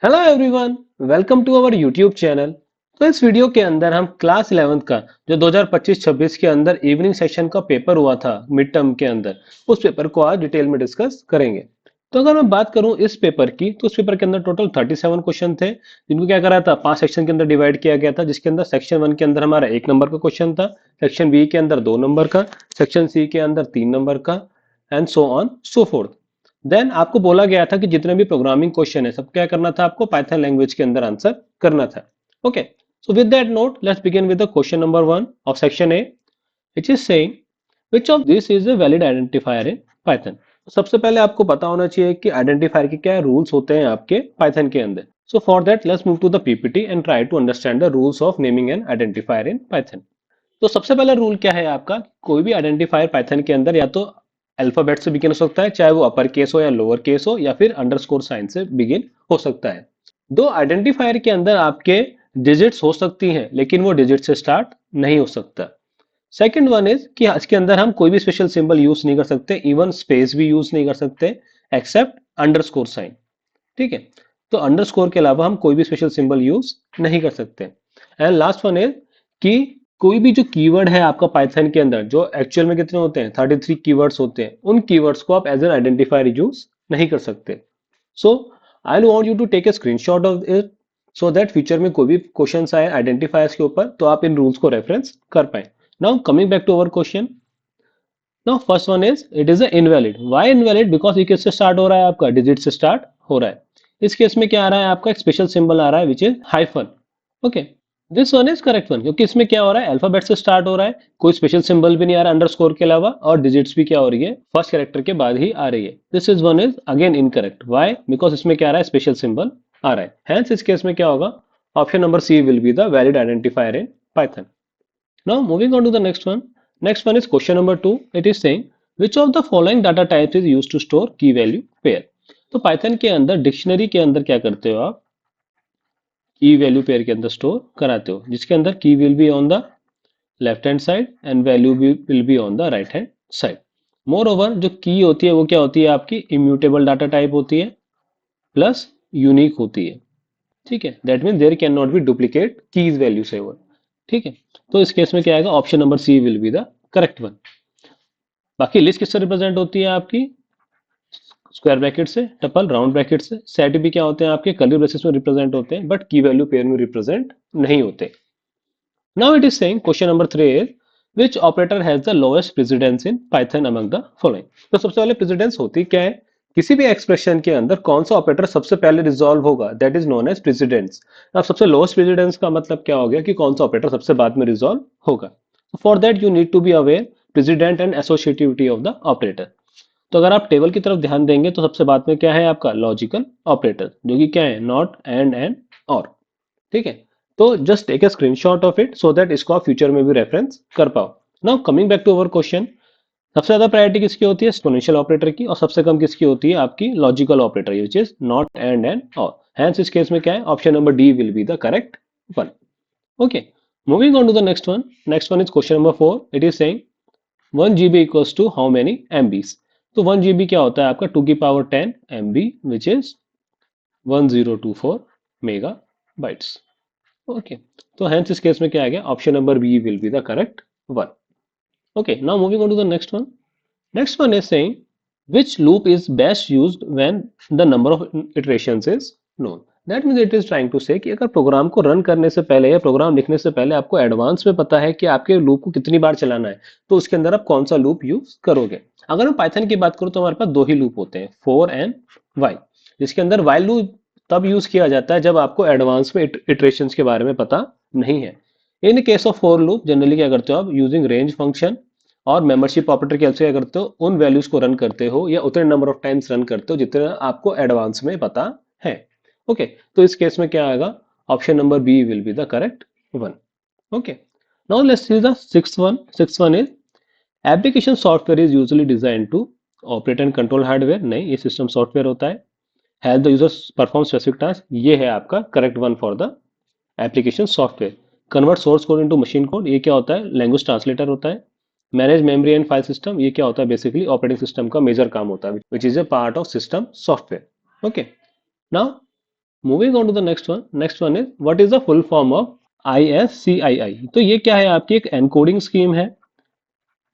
Hello everyone, welcome to our YouTube channel. तो इस video के अंदर हम क्लास 11th का जो 2025-26 के अंदर इवनिंग सेशन का पेपर हुआ था मिड टर्म के अंदर, उस पेपर को आज डिटेल में डिस्कस करेंगे। तो अगर मैं बात करूं इस पेपर की, तो उस पेपर के अंदर टोटल 37 क्वेश्चन थे, जिनको क्या करा था, 5 सेक्शन के अंदर डिवाइड किया गया था। जिसके अंदर सेक्शन 1 के अंदर हमारा 1 नंबर का क्वेश्चन था, सेक्शन बी के अंदर 2 नंबर का, सेक्शन सी के अंदर 3 नंबर का, and so on so forth. Then आपको बोला गया था कि जितने भी प्रोग्रामिंग क्वेश्चन है सब क्या करना था, आपको पाइथन लैंग्वेज के अंदर आंसर करना था। Okay, so with that note let's begin with the question number 1 of section A, which is saying which of this is a valid identifier in Python. सबसे पहले आपको पता होना चाहिए कि आइडेंटिफायर के क्या रूल्स होते हैं आपके पाइथन के अंदर। So for that let's move to the PPT and try to understand the rules of naming an identifier in Python. तो सबसे पहला रूल क्या है आपका, कोई भी आइडेंटिफायर पाइथन के अंदर या तो अल्फाबेट से बिगिन हो सकता है, चाहे वो अपर केस हो या लोअर केस हो, या फिर अंडरस्कोर साइन से बिगिन हो सकता है। दो आइडेंटिफायर के अंदर आपके डिजिट्स हो सकती हैं, लेकिन वो डिजिट से स्टार्ट नहीं हो सकता। सेकंड वन इज कि इसके अंदर हम कोई भी स्पेशल सिंबल यूज नहीं कर सकते, इवन स्पेस भी यूज नहीं कर सकते, एक्सेप्ट अंडरस्कोर साइन। ठीक है, तो अंडरस्कोर के अलावा हम कोई भी स्पेशल सिंबल यूज नहीं कर सकते। एंड लास्ट वन इज कि कोई भी जो कीवर्ड है आपका पाइथन के अंदर, जो एक्चुअल में कितने होते हैं, 33 कीवर्ड्स होते हैं, उन कीवर्ड्स को आप एज एन आइडेंटिफायर यूज नहीं कर सकते। So I want you to take a screenshot of it, so that future में कोई भी क्वेश्चन आए आइडेंटिफायर्स के ऊपर तो आप इन रूल्स को रेफरेंस कर पाए। Now coming back to our question. Now first one is it is invalid. Why invalid? Because ये किससे स्टार्ट हो रहा है, आपका डिजिट से स्टार्ट हो रहा है। इस केस में क्या आ रहा है, आपका एक स्पेशल सिंबल आ रहा है which is hyphen. Okay, this one is correct one, क्योंकि इसमें क्या हो रहा है, अल्फाबेट से स्टार्ट हो रहा है, कोई स्पेशल सिंबल भी नहीं आ रहा अंडरस्कोर के अलावा, और डिजिट्स भी क्या हो रही है, फर्स्ट कैरेक्टर के बाद ही आ रही है। This is one is again incorrect. Why? Because इसमें क्या आ रहा है, स्पेशल सिंबल आ रहा है। हेंस इस केस में क्या होगा, option number C will be the valid identifier in Python. Now moving on to the next one. Next one is question number 2. It is saying which of the following data types is used to store key value pair। तो Python के अंदर dictionary के अंदर क्या करते हो आप, की वैल्यू पेयर के अंदर स्टोर कराते हो, जिसके अंदर की will be on the left hand side and value will be on the right hand side. More over जो की होती है वो क्या होती है, आपकी इम्यूटेबल डाटा टाइप होती है, प्लस यूनिक होती है। ठीक है, that mean there cannot be duplicate keys value से वो। ठीक है, तो इस केस में क्या आएगा, option number C will be the correct one. बाकी लिस्ट किससे रिप्रेजेंट होती है आपकी, स्क्वायर ब्रैकेट से, टपल राउंड ब्रैकेट से, सेट भी क्या होते हैं आपके कर्ली ब्रेसेस में रिप्रेजेंट होते हैं, बट की वैल्यू पेयर में रिप्रेजेंट नहीं होते। Now it is saying question number 3 is which operator has the lowest precedence in Python among the following. तो सबसे पहले प्रेसिडेंस होती क्या है, किसी भी एक्सप्रेशन के अंदर कौन सा ऑपरेटर सबसे पहले रिजॉल्व होगा, that is known as precedence. अब सबसे लोएस्ट प्रेसिडेंस का मतलब क्या हो गया, कि कौन सा ऑपरेटर सबसे बाद में रिजॉल्व होगा। For that you need to be aware president and associativity of the operator. तो अगर आप टेबल की तरफ ध्यान देंगे तो सबसे बाद में क्या है, आपका लॉजिकल ऑपरेटर, जो कि क्या है, नॉट एंड और। ठीक है, तो just take a screenshot of it so that इसको आप फ्यूचर में भी रेफरेंस कर पाओ। Now coming back to our question. सबसे ज्यादा प्रायोरिटी किसकी होती है, एक्सपोनेंशियल ऑपरेटर की, और सबसे कम किसकी होती है, आपकी logical operator, which is not and or. Hence इस केस में क्या है, option number D will be the correct one. Okay, moving on to the next one. Next one is question number 4। It is saying 1 GB equals to how many MBs। तो 1 GB क्या होता है, आपका 2 की power 10 MB, which is 1024 megabytes. Okay, तो hence इस case में क्या आ गया, option number B will be the correct one. Okay, now moving on to the next one. Next one is saying which loop is best used when the number of iterations is known। That means it is trying to say कि अगर programme को run करने से पहले या programme लिखने से पहले आपको एडवांस में पता है कि आपके लूप को कितनी बार चलाना है, तो उसके अंदर आप कौन सा लूप यूज करोगे। अगर मैं पाइथन की बात करूं तो हमारे पास दो ही लूप होते हैं, फोर एंड वाई, जिसके अंदर वाइल लूप तब यूज किया जाता है जब आपको एडवांस में इटरेशंस के बारे में पता नहीं है। In case of for loop generally क्या करते हो आप, यूजिंग रेंज फंक्शन और मेंबरशिप ऑपरेटर की हेल्प से क्या करते हो, उन वैल्यूज को रन करते हो या उतने नंबर ऑफ टाइम्स रन करते हो जितना आपको एडवांस में पता है। ओके, तो इस केस में क्या आएगा, option number B will be the correct one. Okay, now let's see the sixth one. Sixth one is application software is usually design to operate and control hardware. नहीं, ये सिस्टम सॉफ्टवेयर होता है। Help the users perform specific task, ये है आपका correct one for the application software. Convert source code into machine code, ये क्या होता है, लैंग्वेज ट्रांसलेटर होता है। Manage memory and file system, ये क्या होता है, बेसिकली ऑपरेटिंग सिस्टम का मेजर काम होता है, which is a part of system software. Okay, now moving on to the next one is what is the full form of ISCII। तो ये क्या है, आपकी एक एनकोडिंग स्कीम है।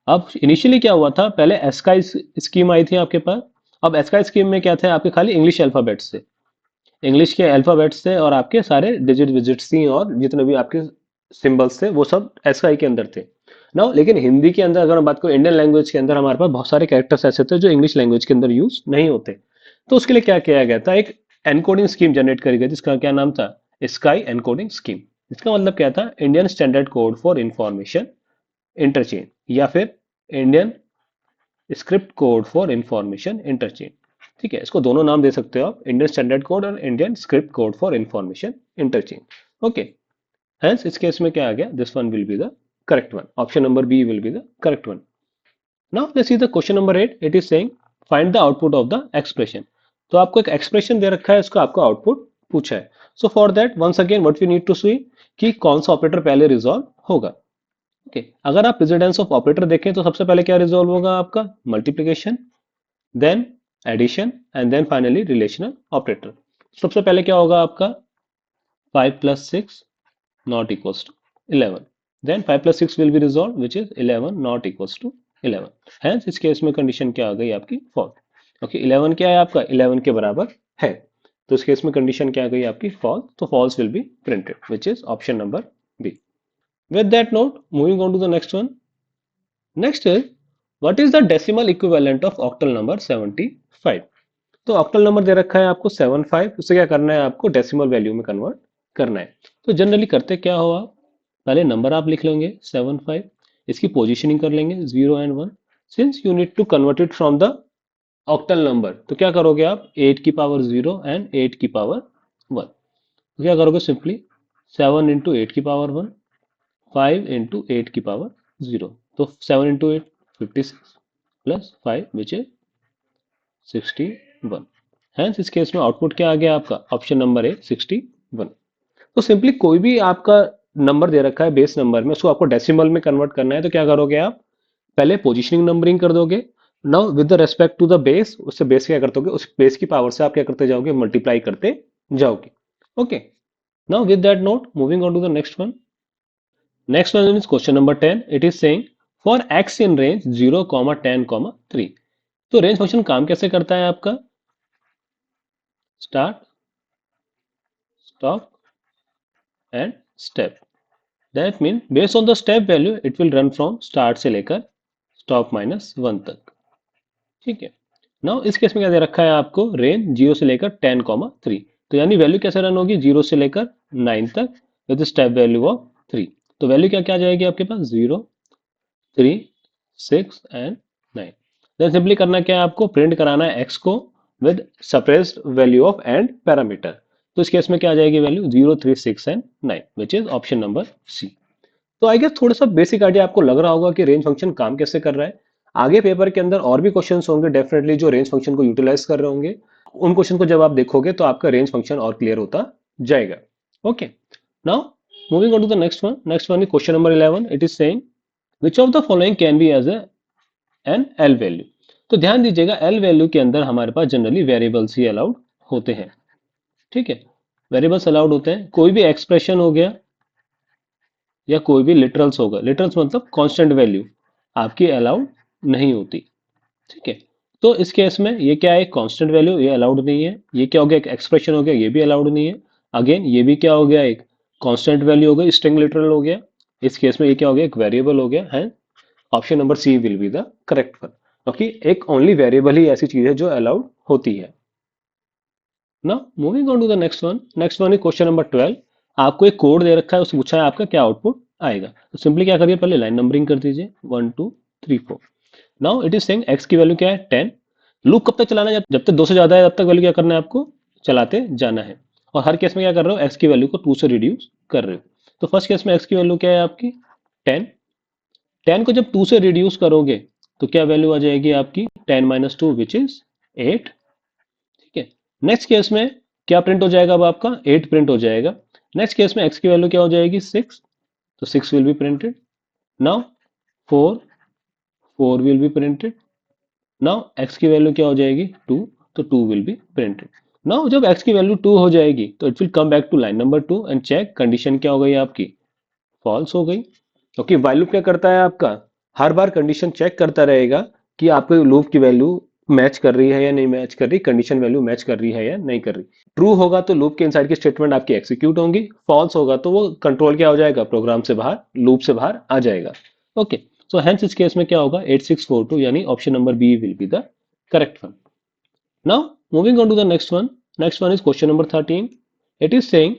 अब इनिशियली क्या हुआ था, पहले एस्काई स्कीम आई थी आपके पास। अब एस्काई स्कीम में क्या थे, आपके खाली इंग्लिश अल्फाबेट्स थे, इंग्लिश के अल्फाबेट्स थे, और आपके सारे डिजिट विजिट्स थी, और जितने भी आपके सिंबल्स थे वो सब एसआई के अंदर थे ना। लेकिन हिंदी के अंदर अगर हम बात करें, इंडियन लैंग्वेज के अंदर हमारे पास बहुत सारे कैरेक्टर्स ऐसे थे जो इंग्लिश लैंग्वेज के अंदर यूज नहीं होते। तो उसके लिए क्या किया गया था, एक एनकोडिंग स्कीम जनरेट करी गई, जिसका क्या नाम था, स्काई एनकोडिंग स्कीम। इसका मतलब क्या था, Indian standard code for information interchange, या फिर Indian script code for information interchange. ठीक है, इसको दोनों नाम दे सकते हो आप, इंडियन स्टैंडर्ड कोड और Indian script code for information interchange. Okay, hence इस केस में क्या आ गया, this one will be the correct one, option number B will be the correct one. Now let's see the question number 8, it is saying find the output of the expression. तो आपको एक expression दे रखा है, उसका आपको output पूछा है। So for that once again what we need to see कि कौन सा ऑपरेटर पहले रिजॉल्व होगा। ओके, अगर आप प्रेसिडेंस ऑफ ऑपरेटर देखें तो सबसे पहले क्या रिजॉल्व होगा आपका, multiplication, then addition, and then finally relational operator. सबसे पहले क्या होगा आपका, 5 plus 6 not equals to 11, then 5 plus 6 will be resolved which is 11 not equals to 11। hence इस केस में कंडीशन क्या आ गई आपकी, फॉल्स। ओके, 11 क्या है आपका, 11 के बराबर है, तो इस केस में कंडीशन क्या आ गई आपकी, फॉल्स। तो false will be printed which is option number B. With that note, moving on to the next one. Next is what is the decimal equivalent of octal number 75। तो octal number दे रखा है आपको 75, उसे क्या करना है, आपको डेसिमल वैल्यू में कन्वर्ट करना है। तो जनरली करते क्या हो आप, पहले नंबर आप लिख लेंगे 75, इसकी पोजीशनिंग कर लेंगे 0 and 1। Since you need to convert it from the octal number, तो क्या करोगे आप, 8 की पावर 0 एंड 8 की पावर 1। तो क्या करोगे, सिंपली 7 इंटू 8 की पावर 1, 5 इंटू 8 की पावर 0। तो 7 into 8 56 plus 5 which is 61। Hence इस केस में आउटपुट क्या आ गया आपका, ऑप्शन नंबर ए 61। तो सिंपली कोई भी आपका नंबर दे रखा है बेस नंबर में, उसको आपको डेसिमल में कन्वर्ट करना है, तो क्या करोगे आप, पहले पोजीशनिंग नंबरिंग कर दोगे। Now with the respect to the base, उससे बेस क्या करते हो, उस बेस की पावर से आप क्या करते जाओगे, मल्टीप्लाई करते जाओगे। Okay, now with that note, moving on to the next one. Next one is question number 10, it is saying for x in range 0, 10, 3। तो रेंज फंक्शन काम कैसे करता है आपका, start, stop and step. That mean based on the step value it will run from start से लेकर stop -1 तक। ठीक है, नाउ इस केस में क्या दे रखा है आपको, रेंज 0 से लेकर 10, 3। तो यानी वैल्यू कैसे रन होगी, 0 से लेकर 9 तक विद स्टेप वैल्यू ऑफ 3। तो वैल्यू क्या क्या आ जाएगी आपके पास, 0, 3, 6 एंड 9। देन सिंपली करना क्या है आपको, प्रिंट कराना है x को with suppressed value of end parameter. तो इस केस में क्या आ जाएगी value, 0, 3, 6 and 9 which is option number C. तो आई गेस थोड़ा सा बेसिक आइडिया आपको लग रहा होगा कि रेंज फंक्शन काम कैसे कर रहा है। आगे पेपर के अंदर और भी क्वेश्चंस होंगे डेफिनेटली जो रेंज फंक्शन को यूटिलाइज कर रहे होंगे। उन क्वेश्चन को जब आप देखोगे तो आपका रेंज फंक्शन और क्लियर होता जाएगा। Okay, now moving on to the next one is question number 11, it is saying which of the following can be as an L value. तो ध्यान दीजिएगा, एल वैल्यू के अंदर हमारे पास जनरली वेरिएबल्स ही अलाउड होते हैं। ठीक है, वेरिएबल्स अलाउड होते हैं, कोई भी एक्सप्रेशन हो गया या कोई भी लिटरल्स होगा, लिटरल्स मतलब कांस्टेंट वैल्यू आपकी अलाउड नहीं होती। ठीक है, तो इस केस में ये क्या है, कांस्टेंट वैल्यू, ये अलाउड नहीं है। ये क्या हो गया, एक एक्सप्रेशन हो गया, ये भी अलाउड नहीं है। अगेन ये भी क्या हो गया, एक कांस्टेंट वैल्यू हो गई, स्ट्रिंग लिटरल हो गया। इस केस में ये क्या हो गया, एक वेरिएबल हो गया है। Option number C will be the correct one, क्योंकि एक ओनली वेरिएबल ही ऐसी चीज है जो अलाउड होती है। Now moving on to the next one is question number 12। आपको एक कोड दे रखा है, उससे पूछा है आपका क्या आउटपुट आएगा। तो सिंपली क्या करिए, पहले लाइन नंबरिंग कर दीजिए 1, 2, 3, 4। Now it is saying x की वैल्यू क्या है, 10। लूप कब तक चलाना है, जब तक 2 से ज्यादा है तब तक वैल्यू क्या करना है आपको, चलाते जाना है। और हर केस में क्या कर रहे हो, एक्स की वैल्यू को 2 से रिड्यूस कर रहे हो। तो फर्स्ट केस में एक्स की वैल्यू क्या है आपकी, 10। 10 को जब 2 से रिड्यूस करोगे तो क्या वैल्यू आ जाएगी आपकी, 10 - 2 विच इज 8। ठीक है, नेक्स्ट केस में क्या प्रिंट हो जाएगा, अब आपका 8 प्रिंट हो जाएगा। नेक्स्ट केस में एक्स की वैल्यू क्या हो जाएगी, 6। तो 6 will be printed. Now 4, 4 will be printed. Now x की वैल्यू क्या हो जाएगी, 2। तो 2 विल बी प्रिंटेड। नाउ जब x की वैल्यू 2 हो जाएगी तो it will come back to line number 2 and check condition क्या हो गई आपकी, फॉल्स हो गई। क्योंकि while लूप क्या करता है आपका, हर बार कंडीशन चेक करता रहेगा कि आपके लूप की वैल्यू मैच कर रही है या नहीं मैच कर रही, कंडीशन वैल्यू मैच कर रही है या नहीं कर रही। ट्रू होगा तो लूप के इनसाइड की स्टेटमेंट आपकी एग्जीक्यूट होंगी, फॉल्स होगा तो वो कंट्रोल क्या हो जाएगा, प्रोग्राम से बाहर, लूप से बाहर आ जाएगा। ओके, सो हेंस इस केस में क्या होगा, 8642 यानी option number B will be the correct one. Now, moving on to the next one. Next one is question number 13. It is saying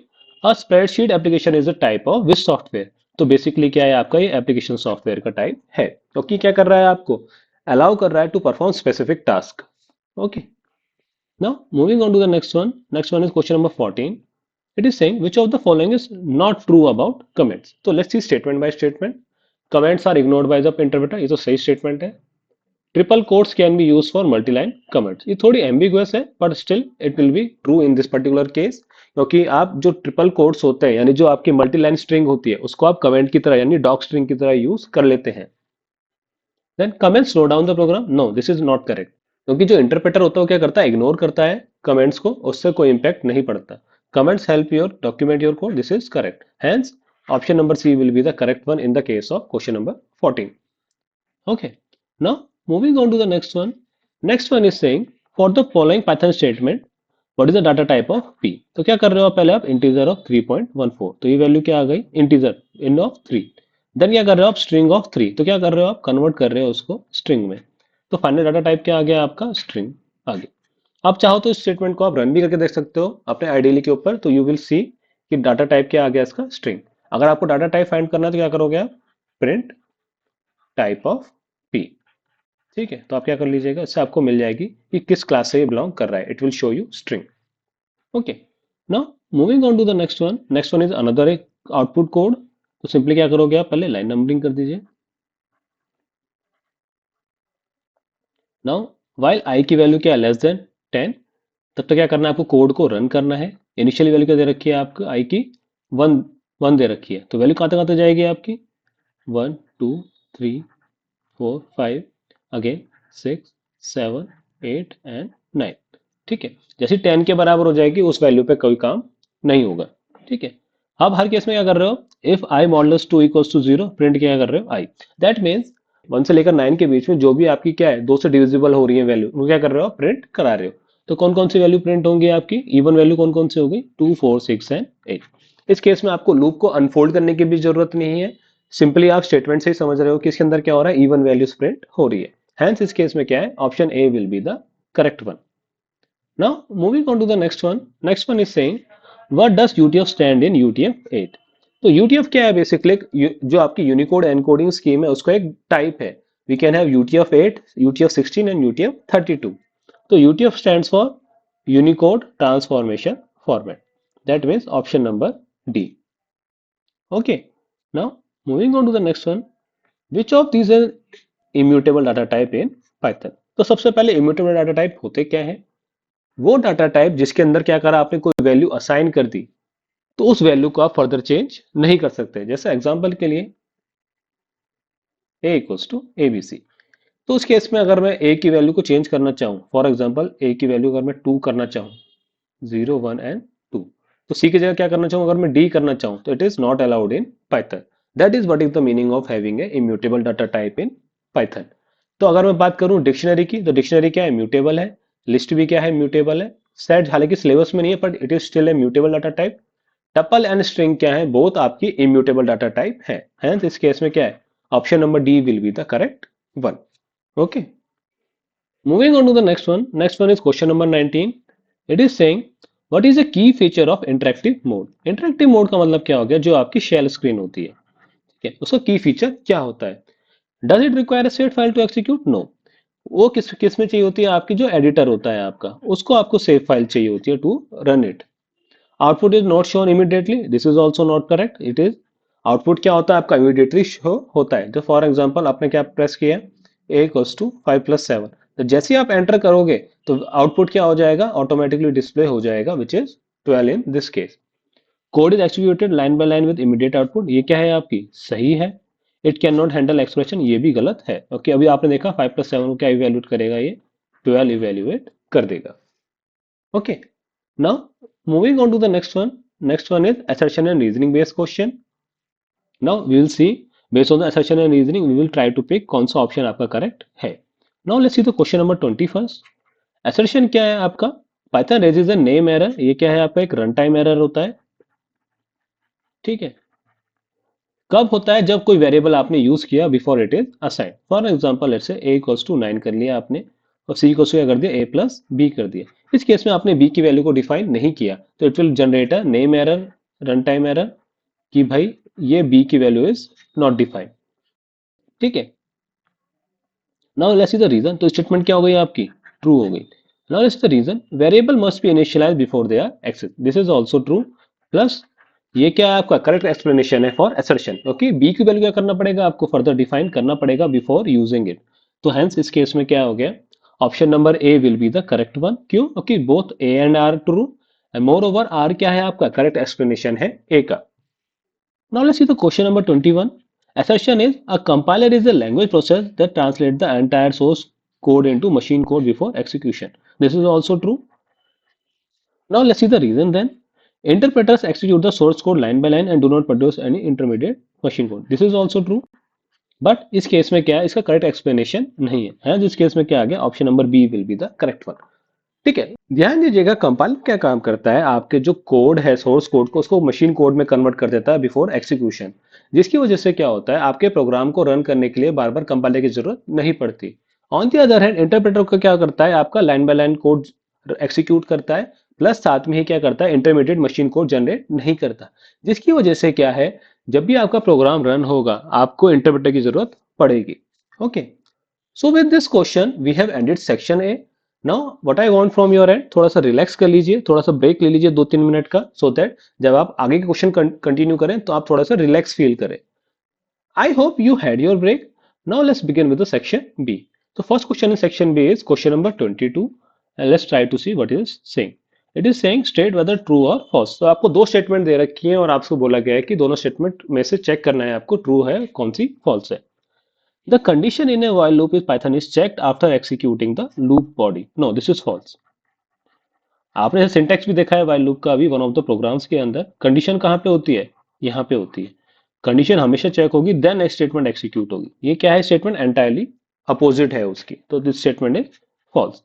a spreadsheet application is a type of which software? तो basically क्या है आपका, ये application software का type है। क्योंकि क्या कर रहा है आपको, अलाउ कर रहा है to perform specific task. Okay, now moving on to the next one. Next one is question number 14. It is saying which of the following is not true about comments. तो let's see statement by statement. Comments are ignored by the interpreter. ये तो सही statement है। Triple quotes can be use for multiline comments, ये थोड़ी ambiguous है but still it will be true in this particular case. क्योंकि आप जो ट्रिपल कोट्स होते हैं यानी जो आपकी मल्टीलाइन स्ट्रिंग होती है उसको आप कमेंट की तरह यानी डॉक स्ट्रिंग की तरह यूज कर लेते हैं। Then comment slow down the program, no this is not correct. क्योंकि जो इंटरप्रेटर होता है वो क्या करता है, इग्नोर करता है कमेंट्स को, उससे कोई इंपैक्ट नहीं पड़ता। Comments help your document your code, this is correct. Hence option number C will be the correct one in the case of question number 14. Okay. Now moving on to the next one. Next one is saying for the following Python statement, what is the data type of p? तो क्या कर रहे हो आप, पहले आप integer of 3.14, तो ये वैल्यू क्या आ गई, इंटीजर इन ऑफ 3। देन क्या कर रहे हो आप, स्ट्रिंग ऑफ 3, तो क्या कर रहे हो आप, कन्वर्ट कर रहे हो उसको स्ट्रिंग में। तो फाइनल डाटा टाइप क्या आ गया आपका, स्ट्रिंग आ गया। आप चाहो तो इस स्टेटमेंट को आप रन भी करके देख सकते हो अपने आईडीएल के ऊपर, तो यू विल सी कि डाटा टाइप क्या आ गया इसका, स्ट्रिंग। अगर आपको डाटा टाइप फाइंड करना है तो क्या करोगे आप, प्रिंट टाइप ऑफ p। ठीक है, तो आप क्या कर लीजिएगा, इससे आपको मिल जाएगी कि किस क्लास से ये बिलोंग कर रहा है, it will show you string. Okay, now moving on to the next one. Next one is another एक आउटपुट कोड। तो सिंपली क्या करोगे आप, पहले लाइन नंबरिंग कर दीजिए। नाउ वाइल आई की वैल्यू क्या है, लेस देन 10, तब तक क्या करना है आपको, कोड को रन करना है। इनिशियली वैल्यू क्या दे रखी है आपको, आई की 1 1 दे रखी है, तो वैल्यू कहाँ तक जाएगी आपकी, 1 2 3 4 5, अगेन 6 7 8 एंड 9। ठीक है, जैसे 10 के बराबर हो जाएगी उस वैल्यू पे कोई काम नहीं होगा। ठीक है, अब हर केस में क्या कर रहे हो, if I modulus 2 equals to 0, print क्या कर रहे हो, आई। दैट मीन्स 1 से लेकर 9 के बीच में जो भी आपकी क्या है, 2 से डिविजिबल हो रही है वैल्यू, वो क्या कर रहे हो, प्रिंट करा रहे हो। तो कौन कौन सी वैल्यू प्रिंट होंगी आपकी, इवन वैल्यू कौन कौन सी होगी, 2 4 6 एंड 8। इस केस में आपको लूप को अनफोल्ड करने की भी जरूरत नहीं है, सिंपली आप स्टेटमेंट से ही समझ रहे हो कि इसके अंदर क्या हो रहा है, इवन वैल्यूज प्रिंट हो रही है। हेंस इस केस में क्या है, option A will be the correct one. Now, moving on to the next one. Next one is saying, what does UTF stand in UTF-8? तो UTF क्या है, बेसिकली जो आपकी यूनिकोड एनकोडिंग स्कीम है उसका एक टाइप है। We can have UTF-8, UTF-16 and UTF-32। तो UTF stands for Unicode Transformation Format. That means option number D. Okay. Now, moving on to the next one. Which of these is immutable data type in Python? तो सबसे पहले immutable data type होते क्या है, वो data type जिसके अंदर क्या करा आपने, कोई वैल्यू असाइन कर दी तो उस वैल्यू को आप फर्दर चेंज नहीं कर सकते। जैसे एग्जांपल के लिए a इक्वल्स टू abc, तो उस केस में अगर मैं a की वैल्यू को चेंज करना चाहूँ, फॉर एग्जांपल a की वैल्यू अगर मैं 2 करना चाहूँ, 0 1 एंड 2, तो c की जगह क्या करना चाहूँ, अगर मैं d करना चाहूँ, तो it is not allowed in Python. That is what is the meaning of having a immutable data type in Python. तो अगर मैं बात करूं डिक्शनरी की, तो डिक्शनरी क्या है, म्यूटेबल है। लिस्ट भी क्या है, म्यूटेबल है। सेट हालांकि सिलेबस में नहीं है but it is still a mutable data type. Tuple and string क्या है, बोथ आपकी इम्यूटेबल डाटा टाइप है। हेंस इस केस में क्या है, option number D will be the correct one. Okay, moving on to the next one. Next one is question number 19. It is saying what is the key feature of interactive mode. Interactive mode का मतलब क्या हो गया, जो आपकी shell screen होती है, ठीक है, उसका की फीचर क्या होता है। Does it require set file to execute, no. वो किस किस में चाहिए होती है, आपकी जो एडिटर होता है आपका, उसको आपको सेव फाइल चाहिए होती है to run it. Output is not shown immediately, this is also not correct. It is, output क्या होता है आपका, इमीडिएटली शो होता है। तो फॉर एग्जाम्पल आपने क्या प्रेस किया, ए इक्वल्स टू 5 + 7, तो जैसे ही आप एंटर करोगे तो आउटपुट क्या हो जाएगा, ऑटोमेटिकली डिस्प्ले हो जाएगा, which is 12 in this case. Code is executed line by line with immediate output, ये क्या है आपकी, सही है। It can not handle expression, ये भी गलत है। ओके, अभी आपने देखा 5 + 7 को क्या इवेल्युएट करेगा, ये 12 इवेल्युएट कर देगा। Okay, Now moving on to the next one. Next one is assertion and reasoning based question. Now we will see based on the assertion and reasoning we will try to pick कौन सा option आपका correct है. Now let's see the question number 20 first. Assertion क्या है आपका? Python raises a name error. ये क्या है आपका? एक रन टाइम एरर होता है. ठीक है. कब होता है? जब कोई वेरिएबल आपने यूज किया before it is assign. For example let's say a equals to 9 कर लिया आपने और c इक्वल्स टू क्या कर दिया? a प्लस b कर दिया. इस केस में आपने b की वैल्यू को डिफाइन नहीं किया तो it will generate a name error, run time error कि भाई ये b की वैल्यू इज नॉट डिफाइंड. ठीक है. Now let's see the reason. तो स्टेटमेंट क्या हो गई आपकी? ट्रू हो गई. Now let's see the reason. Variable must be initialized before they are access. This is also true. Plus ये क्या है आपका? करेक्ट एक्सप्लेनेशन है फॉर असर्शन. ओके, बी की वैल्यू क्या करना पड़ेगा आपको? फर्दर डिफाइन करना पड़ेगा बिफोर यूजिंग इट. तो हेंस इस केस में क्या हो गया? Option number A will be the correct one. क्यों? Okay, both A and R true and moreover R क्या है आपका? करेक्ट एक्सप्लेनेशन है ए का. Now let's see the question number 21. Assertion is a compiler is a language process that translates the entire source code into machine code before execution. This is also true. Now let's see the reason then. Interpreters execute the source code line by line and do not produce any intermediate machine code. This is also true. But इस case में क्या है? इसका correct explanation नहीं है. इस case में क्या आ गया? Option number B will be the correct one. ठीक है. ध्यान दीजिएगा कंपाइलर क्या काम करता है? आपके जो कोड है सोर्स कोड को उसको मशीन कोड में कन्वर्ट कर देता है बिफोर एक्सिक्यूशन. जिसकी वजह से क्या होता है? आपके प्रोग्राम को रन करने के लिए बार बार कंपाइलर की जरूरत नहीं पड़ती. On the other hand interpreter को क्या करता है? आपका line by line code execute करता है प्लस साथ में ही क्या करता है? इंटरमीडिएट मशीन कोड जनरेट नहीं करता. जिसकी वजह से क्या है? जब भी आपका प्रोग्राम रन होगा आपको इंटरप्रेटर की जरूरत पड़ेगी. Okay. So with this question we have ended section A. Now what I want from your end, थोड़ा सा रिलैक्स कर लीजिए, थोड़ा सा ब्रेक ले लीजिए 2-3 मिनट का, सो दैट जब आप आगे के क्वेश्चन कंटिन्यू करें तो आप थोड़ा सा रिलैक्स फील करें. I hope you had your break. Now let's begin with the section B. तो first question in section B is question number 22 and let's try to see what is saying. It is saying state whether true और false. तो आपको दो statement दे रखी है और आपको बोला गया है कि दोनों स्टेटमेंट में से चेक करना है आपको ट्रू है कौन सी फॉल्स है. The condition in a while loop is Python is checked after executing the loop body. No, this is false. आपने सिंटैक्स भी देखा है while loop का अभी वन ऑफ द प्रोग्राम्स के अंदर. कंडीशन कहाँ पे होती है? यहाँ पे होती है. कंडीशन हमेशा चेक होगी देन नेक्स्ट स्टेटमेंट एक्सिक्यूट होगी. ये क्या है? स्टेटमेंट एंटायरली अपोजिट है उसकी. तो this statement is false.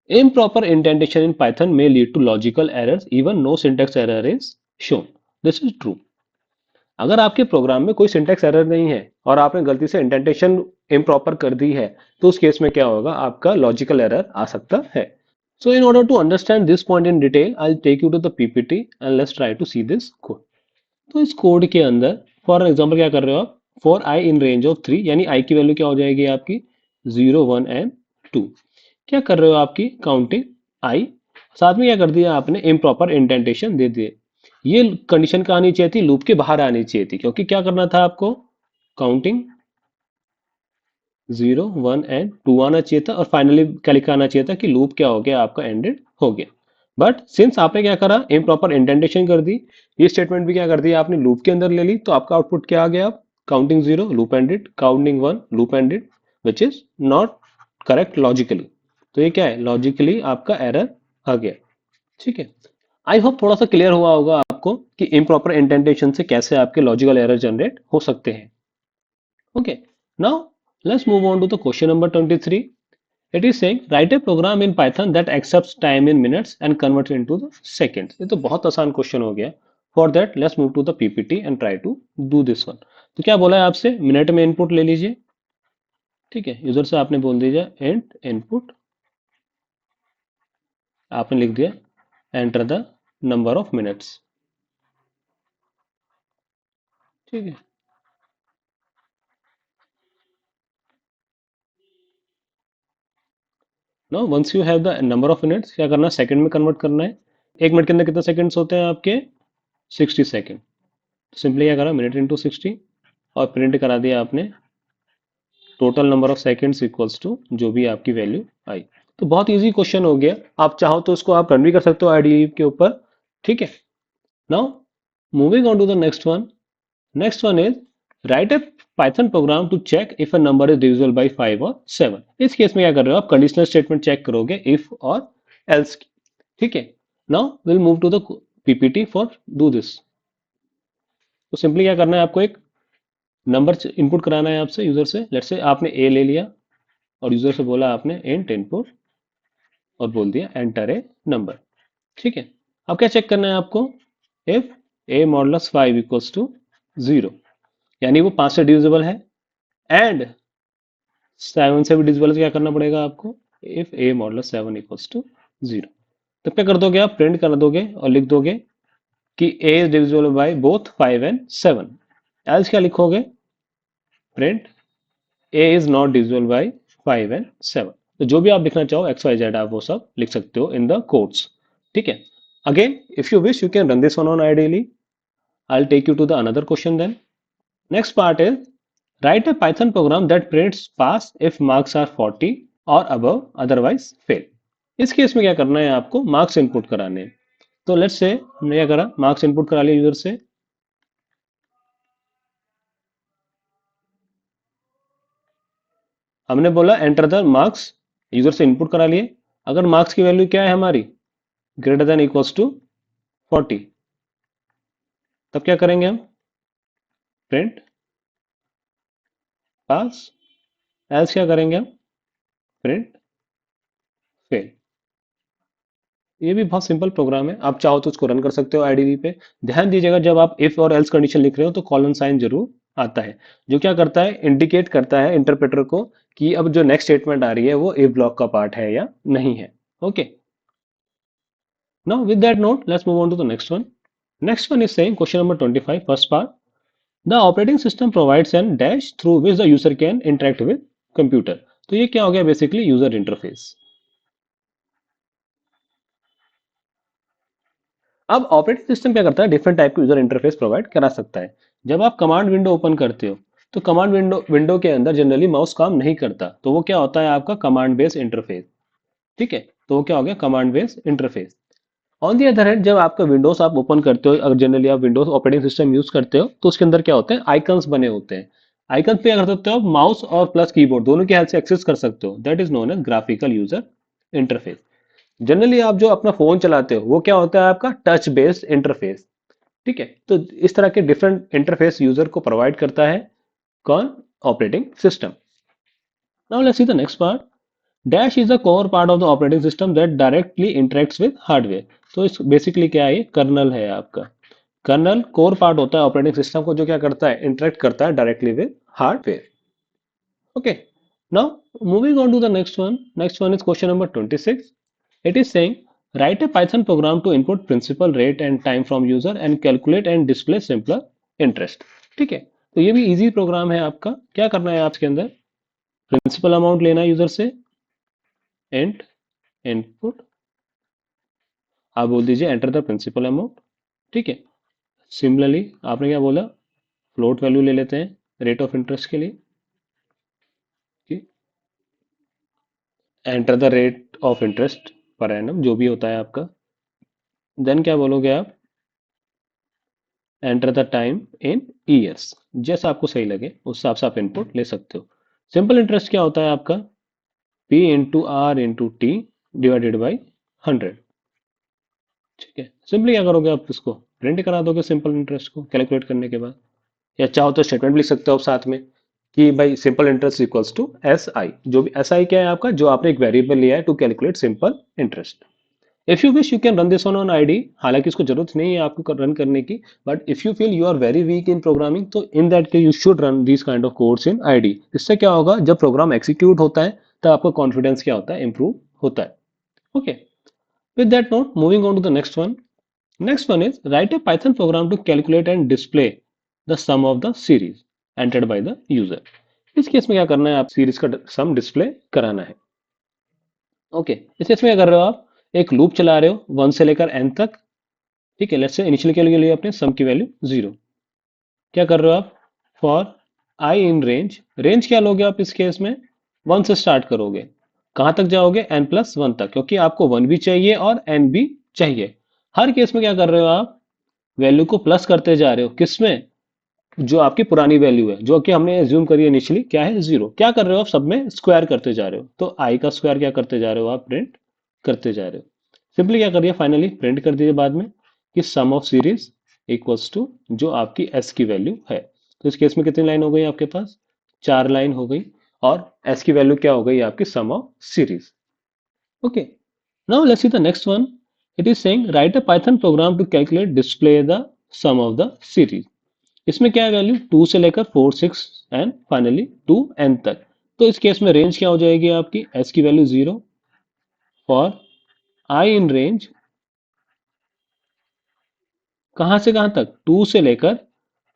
Improper indentation in Python may lead to logical errors even no syntax error is shown. This is true. अगर आपके प्रोग्राम में कोई सिंटैक्स एरर नहीं है और आपने गलती से इंडेंटेशन इम्प्रॉपर कर दी है तो उस केस में क्या होगा? आपका लॉजिकल एरर आ सकता है. So in order to understand this point in detail I take you to the PPT and let's try to see this code. तो इस कोड के अंदर फॉर एग्जांपल क्या कर रहे हो आप? For I in range of 3 यानी आई की वैल्यू क्या हो जाएगी आपकी? 0, 1 एंड 2. क्या कर रहे हो? आपकी काउंटिंग आई. साथ में क्या कर दिया आपने? इम्प्रॉपर इंडेंटेशन दे दिए. ये कंडीशन क्या आनी चाहिए थी? लूप के बाहर आनी चाहिए थी क्योंकि क्या करना था आपको? काउंटिंग 0, 1 एंड 2 आना चाहिए था और फाइनली क्या लिखा आना चाहिए था कि लूप क्या हो गया आपका? एंडेड हो गया. बट सिंस आपने क्या करा? इम्प्रॉपर इंडेंटेशन कर दी. ये स्टेटमेंट भी क्या कर दिया आपने? लूप के अंदर ले ली. तो आपका आउटपुट क्या आ गया? अब counting 0 loop ended, counting 1 loop ended which is not correct logically. तो ये क्या है? लॉजिकली आपका एरर आ गया. ठीक है. आई होप थोड़ा सा क्लियर हुआ होगा आपको कि इम्प्रॉपर इंडेंटेशन से कैसे आपके लॉजिकल एरर जनरेट हो सकते हैं. Okay. Now let's move on to the question number 23. It is saying write a program in Python that accepts time in minutes and converts into the seconds. ये तो बहुत आसान क्वेश्चन हो गया. For that let's move to the PPT and try to do this one. तो क्या बोला है आपसे? मिनट में इनपुट ले लीजिए. ठीक है. यूजर से आपने बोल दीजिए एंड इनपुट. आपने लिख दिया enter the number of minutes. ठीक है. No once you have the number of minutes क्या करना है? सेकंड में कन्वर्ट करना है. एक मिनट के अंदर कितने सेकंड्स होते हैं आपके? 60 सेकंड. सिंपली क्या करा? मिनट इंटू 60 और प्रिंट करा दिया आपने total number of seconds equals to जो भी आपकी वैल्यू आई. तो बहुत इजी क्वेश्चन हो गया. आप चाहो तो उसको आप रन भी कर सकते हो आईडीई के ऊपर. ठीक है. Now moving on to the next one. Next one is write a Python program to check if a number is divisible by 5 और 7. इस केस में क्या कर रहे हो आप? कंडीशनल स्टेटमेंट चेक करोगे इफ और एल्स की. ठीक है. Now will move to the PPT for do this. तो सिंपली क्या करना है, आपको एक नंबर इनपुट कराना है आपसे, यूजर से। लेट्स से आपने ए ले लिया और यूजर से बोला आपने इंट इनपुट और बोल दिया एंटर ए नंबर। ठीक है, अब क्या चेक करना है आपको, if A modulus 5 equals to 0, यानी वो 5 से डिविजिबल है, एंड 7 से भी डिविजिबल है, तो क्या करना पड़ेगा आपको, if A modulus 7 equals to 0। तब क्या कर दोगे आप, प्रिंट कर दोगे और लिख दोगे कि A is divisible by both 5 and 7। Else क्या लिखोगे, print A is not divisible by 5 and 7। तो जो भी आप लिखना चाहो एक्स वाई जेड आप वो सब लिख सकते हो इन द कोड्स। ठीक है, again if you wish you can run this one on ideally. I'll take you to the another question then. Next part is write a Python program that prints pass if marks are 40 or above, otherwise fail. इस case में क्या करना है, आपको marks input कराने हैं। तो let's say हमने क्या करा, मार्क्स इनपुट करा लिया यूजर से। हमने बोला एंटर द मार्क्स, यूजर से इनपुट करा लिए। अगर मार्क्स की वैल्यू क्या है हमारी, ग्रेटर देन इक्वल्स टू 40, तब क्या करेंगे हम, प्रिंट पास। एल्स क्या करेंगे हम, प्रिंट फेल। ये भी बहुत सिंपल प्रोग्राम है, आप चाहो तो उसको रन कर सकते हो आईडीवी पे। ध्यान दीजिएगा जब आप इफ और एल्स कंडीशन लिख रहे हो तो कॉलन साइन जरूर आता है, जो क्या करता है, इंडिकेट करता है इंटरप्रेटर को कि अब जो नेक्स्ट स्टेटमेंट आ रही है वो इफ ब्लॉक का पार्ट है या नहीं है। Okay, now with that note let's move on to the next one. Next one is saying question number 25 first part, the operating system provides an dash through which the user can interact with computer. तो ये क्या हो गया, basically user interface. अब operating system क्या करता है, different type के यूजर इंटरफेस प्रोवाइड करा सकता है। जब आप कमांड विंडो ओपन करते हो तो कमांड विंडो के अंदर जनरली माउस काम नहीं करता, तो वो क्या होता है आपका कमांड बेस्ड इंटरफेस। ठीक है, तो वो क्या हो गया, command based interface. On the other hand जब आपका विंडोज आप ओपन करते हो, अगर जनरली आप विंडोज ऑपरेटिंग सिस्टम यूज करते हो तो उसके अंदर क्या होते हैं, आइकन्स बने होते हैं। आइकन पे क्या कर सकते हो आप, माउस और प्लस कीबोर्ड दोनों के हेल्प से एक्सेस कर सकते हो, that is known as graphical user interface. Generally आप जो अपना फोन चलाते हो वो क्या होता है आपका टच बेस्ड इंटरफेस। ठीक है, तो इस तरह के डिफरेंट इंटरफेस यूजर को प्रोवाइड करता है कौन, operating system. Now let's see the next part, dash is the core part of the operating system that directly interacts with hardware. तो इस बेसिकली क्या है, कर्नल है आपका। कर्नल कोर पार्ट होता है ऑपरेटिंग सिस्टम को, जो क्या करता है, इंटरेक्ट करता है directly with hardware. Okay, now moving on to the next one. Next one is question number 26। It is saying write a Python program to input principal rate and time from user and calculate and display simpler interest। ठीक है, तो ये भी easy programme है आपका। क्या करना है आपके अंदर, प्रिंसिपल अमाउंट लेना है यूजर से, इंट इनपुट, आप बोल दीजिए एंटर द प्रिंसिपल अमाउंट। ठीक है, सिमिलरली आपने क्या बोला, फ्लोट वैल्यू ले लेते हैं रेट ऑफ इंटरेस्ट के लिए, enter the rate of interest per annum जो भी होता है आपका। देन क्या बोलोगे आप, enter the time in years, जैसा आपको सही लगे उस हिसाब से आप इनपुट ले सकते हो। सिंपल इंटरेस्ट क्या होता है आपका, P into R into T divided by 100। ठीक है, सिंपली क्या करोगे आप, इसको प्रिंट करा दोगे सिंपल इंटरेस्ट को कैलकुलेट करने के बाद, या चाहो तो स्टेटमेंट लिख सकते हो आप साथ में कि भाई simple interest equals to S I. जो भी एस आई क्या है आपका, जो आपने एक वेरिएबल लिया है to calculate simple interest. If you wish you can run this on ID, हालांकि इसको जरूरत नहीं है आपको रन करने की, but if you feel you are very weak in programming तो in that case you should run this kind of codes in ID. इससे क्या होगा, जब प्रोग्राम एक्सिक्यूट होता है तब आपका कॉन्फिडेंस क्या होता है, इंप्रूव होता है। Okay, with that note moving on to the next one. Next one is write a Python program to calculate and display the sum of the series entered by the user. इस case में क्या करना है, आप series का सम display कराना है। Okay, इस केस में क्या कर रहे हो आप, एक लूप चला रहे हो 1 से लेकर n तक। ठीक है, लेट्स से इनिशियल के लिए अपने सम की वैल्यू 0। क्या कर रहे हो आप, for I in range, range क्या लोगे आप इस केस में, 1 से स्टार्ट करोगे, कहां तक जाओगे, n+1 तक, क्योंकि आपको 1 भी चाहिए और n भी चाहिए। हर केस में क्या कर रहे हो आप, वैल्यू को प्लस करते जा रहे हो, किसमें, जो आपकी पुरानी वैल्यू है, जो कि हमने एज्यूम करी इनिशियली क्या है, 0। क्या कर रहे हो आप, सब में स्क्वायर करते जा रहे हो, तो आई का स्क्वायर क्या करते जा रहे हो आप, प्रिंट करते जा रहे हो। सिंपली क्या करिए, फाइनली प्रिंट कर दीजिए बाद में कि सम ऑफ सीरीज इक्वल्स टू जो आपकी एस की वैल्यू है। तो इस केस में कितनी लाइन हो गई आपके पास, 4 लाइन हो गई, और एस की वैल्यू क्या हो गई आपकी, sum of series. Okay, now let's see the next one. It is saying write a Python program to calculate display the sum of the series. इसमें क्या है वैल्यू, 2 से लेकर 4 6 एंड फाइनली 2 एन तक। तो इस केस में रेंज क्या हो जाएगी आपकी, एस की value 0 for I in range कहां से कहां तक, 2 से लेकर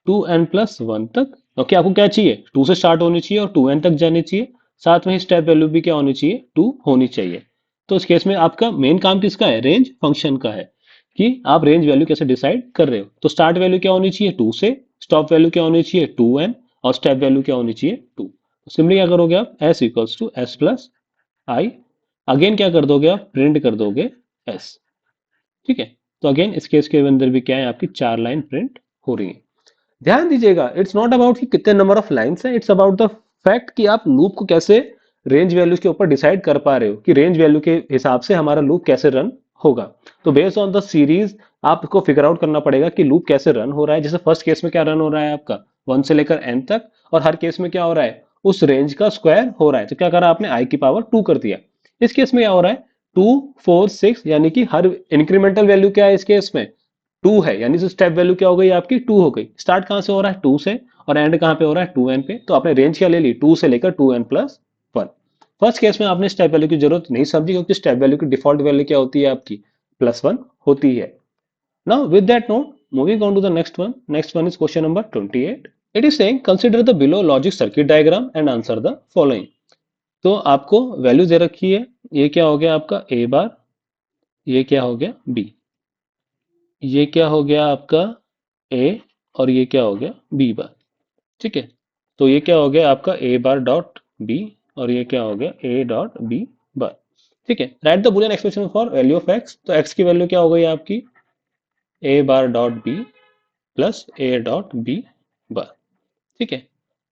2n+1 तक। ओके, आपको क्या चाहिए, 2 से स्टार्ट होनी चाहिए और 2n तक जानी चाहिए, साथ में ही स्टेप वैल्यू भी क्या होनी चाहिए, 2 होनी चाहिए। तो इस केस में आपका मेन काम किसका है, रेंज फंक्शन का है, कि आप रेंज वैल्यू कैसे डिसाइड कर रहे हो। तो स्टार्ट वैल्यू क्या होनी चाहिए, 2 से, स्टॉप वैल्यू क्या होनी चाहिए, 2n, और स्टेप वैल्यू क्या होनी चाहिए, 2। तो सिंपली क्या करोगे आप, s equals to S plus I, again क्या कर दोगे आप, प्रिंट कर दोगे s। ठीक है, तो अगेन इस केस के अंदर भी क्या है, आपकी 4 लाइन प्रिंट हो रही है। ध्यान दीजिएगा, इट्स नॉट अबाउट कि कितने नंबर ऑफ लाइंस है, इट्स अबाउट द फैक्ट कि आप लूप को कैसे रेंज वैल्यू के ऊपर डिसाइड कर पा रहे हो, कि रेंज वैल्यू के हिसाब से हमारा लूप कैसे रन होगा। तो बेस्ड ऑन द सीरीज आपको फिगर आउट करना पड़ेगा कि लूप कैसे रन हो रहा है। जैसे फर्स्ट केस में क्या रन हो रहा है आपका, 1 से लेकर n तक, और हर केस में क्या हो रहा है, उस रेंज का स्क्वायर हो रहा है। तो क्या करा आपने, i की पावर 2 कर दिया। इस केस में क्या हो रहा है, 2 4 6, यानी कि हर इंक्रीमेंटल वैल्यू क्या है इस केस में, 2 है, यानी जो स्टेप वैल्यू क्या हो गई आपकी, 2 हो गई। स्टार्ट कहां से हो रहा है, 2 से, और एंड कहां पे हो रहा है, 2n पे। तो आपने रेंज क्या ले ली, 2 से लेकर 2n+1। फर्स्ट केस में आपने स्टेप वैल्यू की जरूरत नहीं समझी, क्योंकि स्टेप वैल्यू की डिफॉल्ट वैल्यू क्या होती है आपकी, +1 होती है। Now with that note, moving on to the next one. Next one is question number 28। It is saying consider the below logic circuit diagram and answer the following. तो आपको value दे रखी है, ये क्या हो गया आपका ए बार, ये क्या हो गया बी, ये क्या हो गया आपका ए, और ये क्या हो गया बी बार। ठीक है, तो ये क्या हो गया आपका ए बार डॉट बी, और ये क्या हो गया ए डॉट बी बार। ठीक है, write the Boolean expression for value of X. तो एक्स की वैल्यू क्या हो गई आपकी, A bar dot B plus A dot B bar. ठीक है,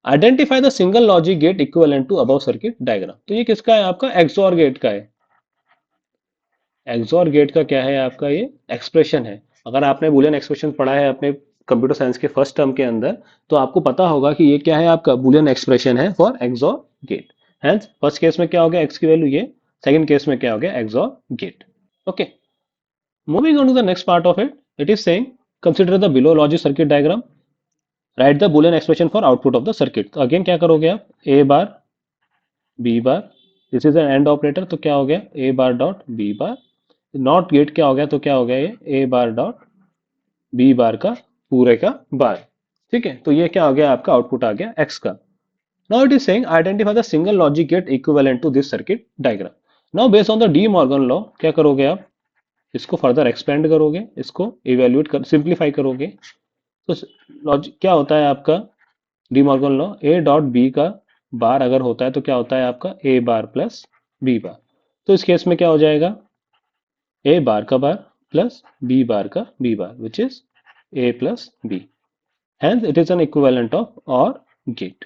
identify the single logic gate equivalent to above circuit diagram. तो ये किसका है आपका, एक्सओर गेट का है। एक्सओर गेट का क्या है आपका, ये एक्सप्रेशन है। अगर आपने बुलियन एक्सप्रेशन पढ़ा है अपने कंप्यूटर साइंस के फर्स्ट टर्म के अंदर, तो आपको पता होगा कि ये क्या है आपका, बुलियन एक्सप्रेशन है for XOR gate. Hence first case में क्या हो गया, एक्स की वैल्यू ये, सेकंड केस में क्या हो गया, XOR gate. Okay, moving on to the next part of it. It is saying consider the below logic circuit diagram, write the Boolean expression for output of the circuit. तो again क्या करोगे आप, A bar B bar, this is an AND operator, तो क्या हो गया A bar dot B bar, not gate क्या हो गया, तो क्या हो गया ये ए बार डॉट बी बार का पूरे का बार। ठीक है, तो ये क्या हो गया आपका, आउटपुट आ गया एक्स का। Now it is saying identify the single logic gate equivalent to this circuit diagram. Now based on the De Morgan law क्या करोगे आप, इसको फर्दर एक्सपेंड करोगे, इसको इवेल्युएट कर, सिंप्लीफाई करोगे। तो लॉजिक क्या होता है आपका, De Morgan law, A dot B का बार अगर होता है तो क्या होता है आपका, ए बार प्लस बी बार। तो इस केस में क्या हो जाएगा, ए बार का बार प्लस बी बार का B bar, which is A plus B. Hence it is an equivalent of or gate.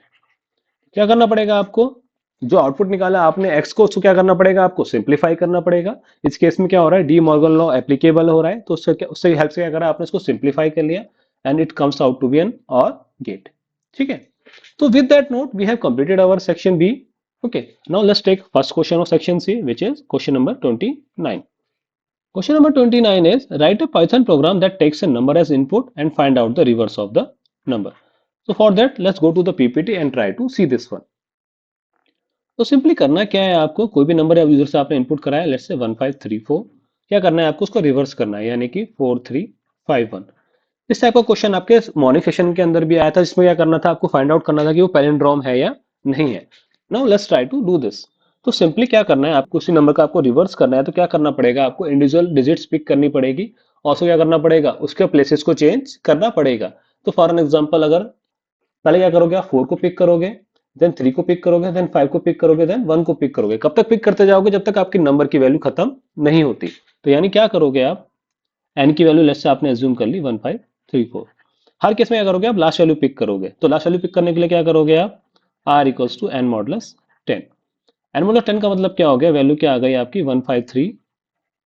क्या करना पड़ेगा आपको, जो आउटपुट निकाला आपने एक्स को, उसको क्या करना पड़ेगा आपको, सिंप्लीफाई करना पड़ेगा। इस केस में क्या हो रहा है, डी मॉर्गन लॉ एप्लीकेबल हो रहा है, तो उससे हेल्प से क्या करा आपने, इसको सिंप्लीफाई कर लिया, and it comes out to be an or gate. ठीक है, so with that note, we have completed our section B. Okay, now let's take first question of section C, which is question number 29. Question number 29 is write a Python program that takes a number as input and find out the reverse of the number. So for that, let's go to the PPT and try to see this one. तो simply करना क्या है आपको, कोई भी number या user से आपने इनपुट कराया, लेट्स से 1534, क्या करना है आपको, उसको रिवर्स करना है, यानी कि 4351। इस टाइप का क्वेश्चन आपके मॉर्निंग सेशन के अंदर भी आया था, जिसमें क्या करना था, आपको फाइंड आउट करना था कि वो पैलिंड्रोम है या नहीं है। Now let's try to do this. तो सिंपली क्या करना है आपको, उसी नंबर का आपको रिवर्स करना है, तो क्या करना पड़ेगा आपको, इंडिविजुअल डिजिट्स पिक करनी पड़ेगी, और क्या करना पड़ेगा, उसके प्लेसेस को चेंज करना पड़ेगा। तो फॉर एन एग्जाम्पल, अगर पहले क्या करोगे आप, 4 को पिक करोगे, देन 3 को पिक करोगे, देन 5 को पिक करोगे, देन 1 को पिक करोगे। कब तक पिक करते जाओगे, जब तक आपकी नंबर की वैल्यू खत्म नहीं होती। तो यानी क्या करोगे आप, एन की वैल्यू लेट्स से आपने एज्यूम कर ली 1534। हर केस में क्या करोगे आप, लास्ट वैल्यू पिक करोगे। तो लास्ट वैल्यू पिक करने के लिए क्या करोगे आप, R equals to N modulus 10। N modulus 10 का मतलब क्या हो गया, वैल्यू क्या आ गई आपकी 153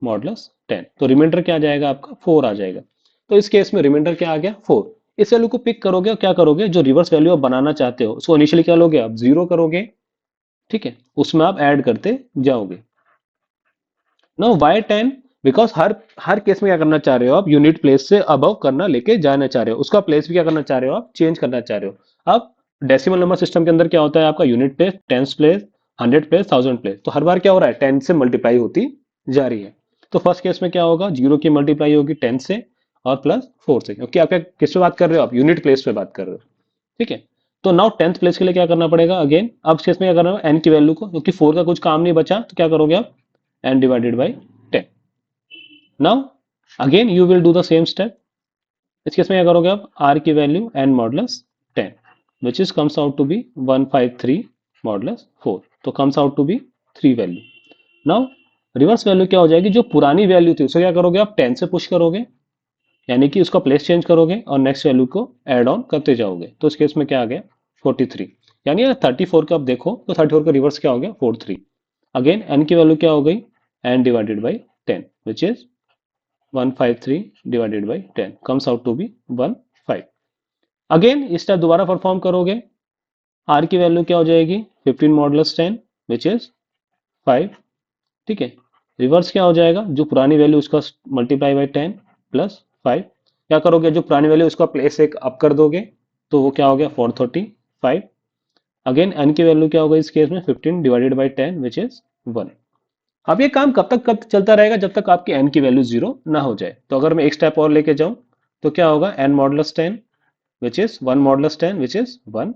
मॉडुलस 10। तो रिमाइंडर क्या आ जाएगा आपका 4 आ जाएगा। तो इस केस में रिमाइंडर क्या आ गया 4। इस वैल्यू को पिक करोगे और क्या करोगे, जो रिवर्स वैल्यू आप बनाना चाहते हो उसको इनिशियली क्या लोगे आप 0 करोगे, ठीक है, उसमें आप ऐड करते जाओगे। नाउ वाई 10, बिकॉज हर हर केस में क्या करना चाह रहे हो आप, यूनिट प्लेस से अबव करना लेके जाना चाह रहे हो, उसका प्लेस भी क्या करना चाह रहे हो आप, चेंज करना चाह रहे हो। अब डेसिमल नंबर सिस्टम के अंदर क्या होता है आपका, unit place, tens place, 100 place, 1000 place, तो हर बार क्या हो रहा है 10 से मल्टीप्लाई होती जा रही है। तो फर्स्ट केस में क्या होगा, 0 की मल्टीप्लाई होगी 10 से और प्लस 4 से, क्योंकि आप किस पे बात कर रहे हो, आप यूनिट प्लेस पे बात कर रहे हो, ठीक है। तो नाउ 10th प्लेस के लिए क्या करना पड़ेगा, अगेन अब इस केस में क्या करना है, एन की वैल्यू को, क्योंकि 4 का कुछ काम नहीं बचा तो क्या करोगे आप, N divided by 10। Now again you will do the same step। इस केस में क्या करोगे आप, r की value n modulus 10 which is comes out to be 153 modulus 4, तो comes out to be 3 value. Now reverse value क्या हो जाएगी, जो पुरानी वैल्यू थी उसे क्या करोगे आप 10 से पुश करोगे, यानी कि उसका प्लेस चेंज करोगे और नेक्स्ट वैल्यू को ऐड ऑन करते जाओगे। तो इस केस में क्या आ गया 43, यानी अगर 34 का आप देखो तो 34 का रिवर्स क्या हो गया 43। अगेन n की वैल्यू क्या हो गई, n divided by 10 which is 153 divided by 10 comes out to be 15। Again इस स्टेप दोबारा परफॉर्म करोगे, r की वैल्यू क्या हो जाएगी 15 मॉडुलस 10 विच इज 5, ठीक है। रिवर्स क्या हो जाएगा, जो पुरानी वैल्यू उसका मल्टीप्लाई बाई 10 प्लस 5, क्या करोगे, जो पुरानी वैल्यू उसका प्लेस एक अप कर दोगे, तो वो क्या हो गया 435। अगेन n की वैल्यू क्या होगा इस केस में 15 डिवाइडेड बाई 10 विच इज 1। अब ये काम कब तक चलता रहेगा, जब तक आपकी n की वैल्यू 0 ना हो जाए। तो अगर मैं एक स्टेप और लेके जाऊं तो क्या होगा, n modulus 10 which is 1 modulus 10 which is 1,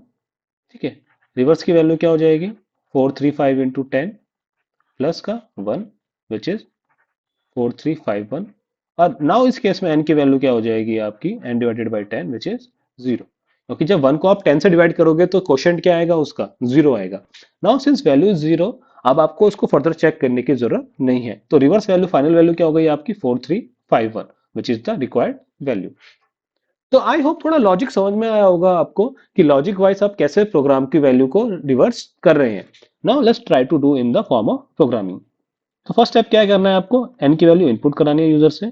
ठीक है। रिवर्स की वैल्यू क्या हो जाएगी 435 इंटू 10 प्लस का 1 विच इज 4351। और नाउ इस केस में n की वैल्यू क्या हो जाएगी आपकी, n divided by 10 which is 0, क्योंकि जब 1 को आप 10 से डिवाइड करोगे तो क्वोशिएंट क्या आएगा उसका 0 आएगा। नाउ सिंस वैल्यू इज 0, अब आपको उसको फर्दर चेक करने की जरूरत नहीं है, तो रिवर्स वैल्यू फाइनल वैल्यू क्या हो गई आपकी 4351 which is the required value. तो आई होप थोड़ा लॉजिक समझ में आया होगा आपको कि लॉजिक वाइज आप कैसे प्रोग्राम की वैल्यू को रिवर्स कर रहे हैं। Now let's try to do in the form of programming. तो फर्स्ट स्टेप क्या करना है आपको, एन की वैल्यू इनपुट करानी है यूजर से।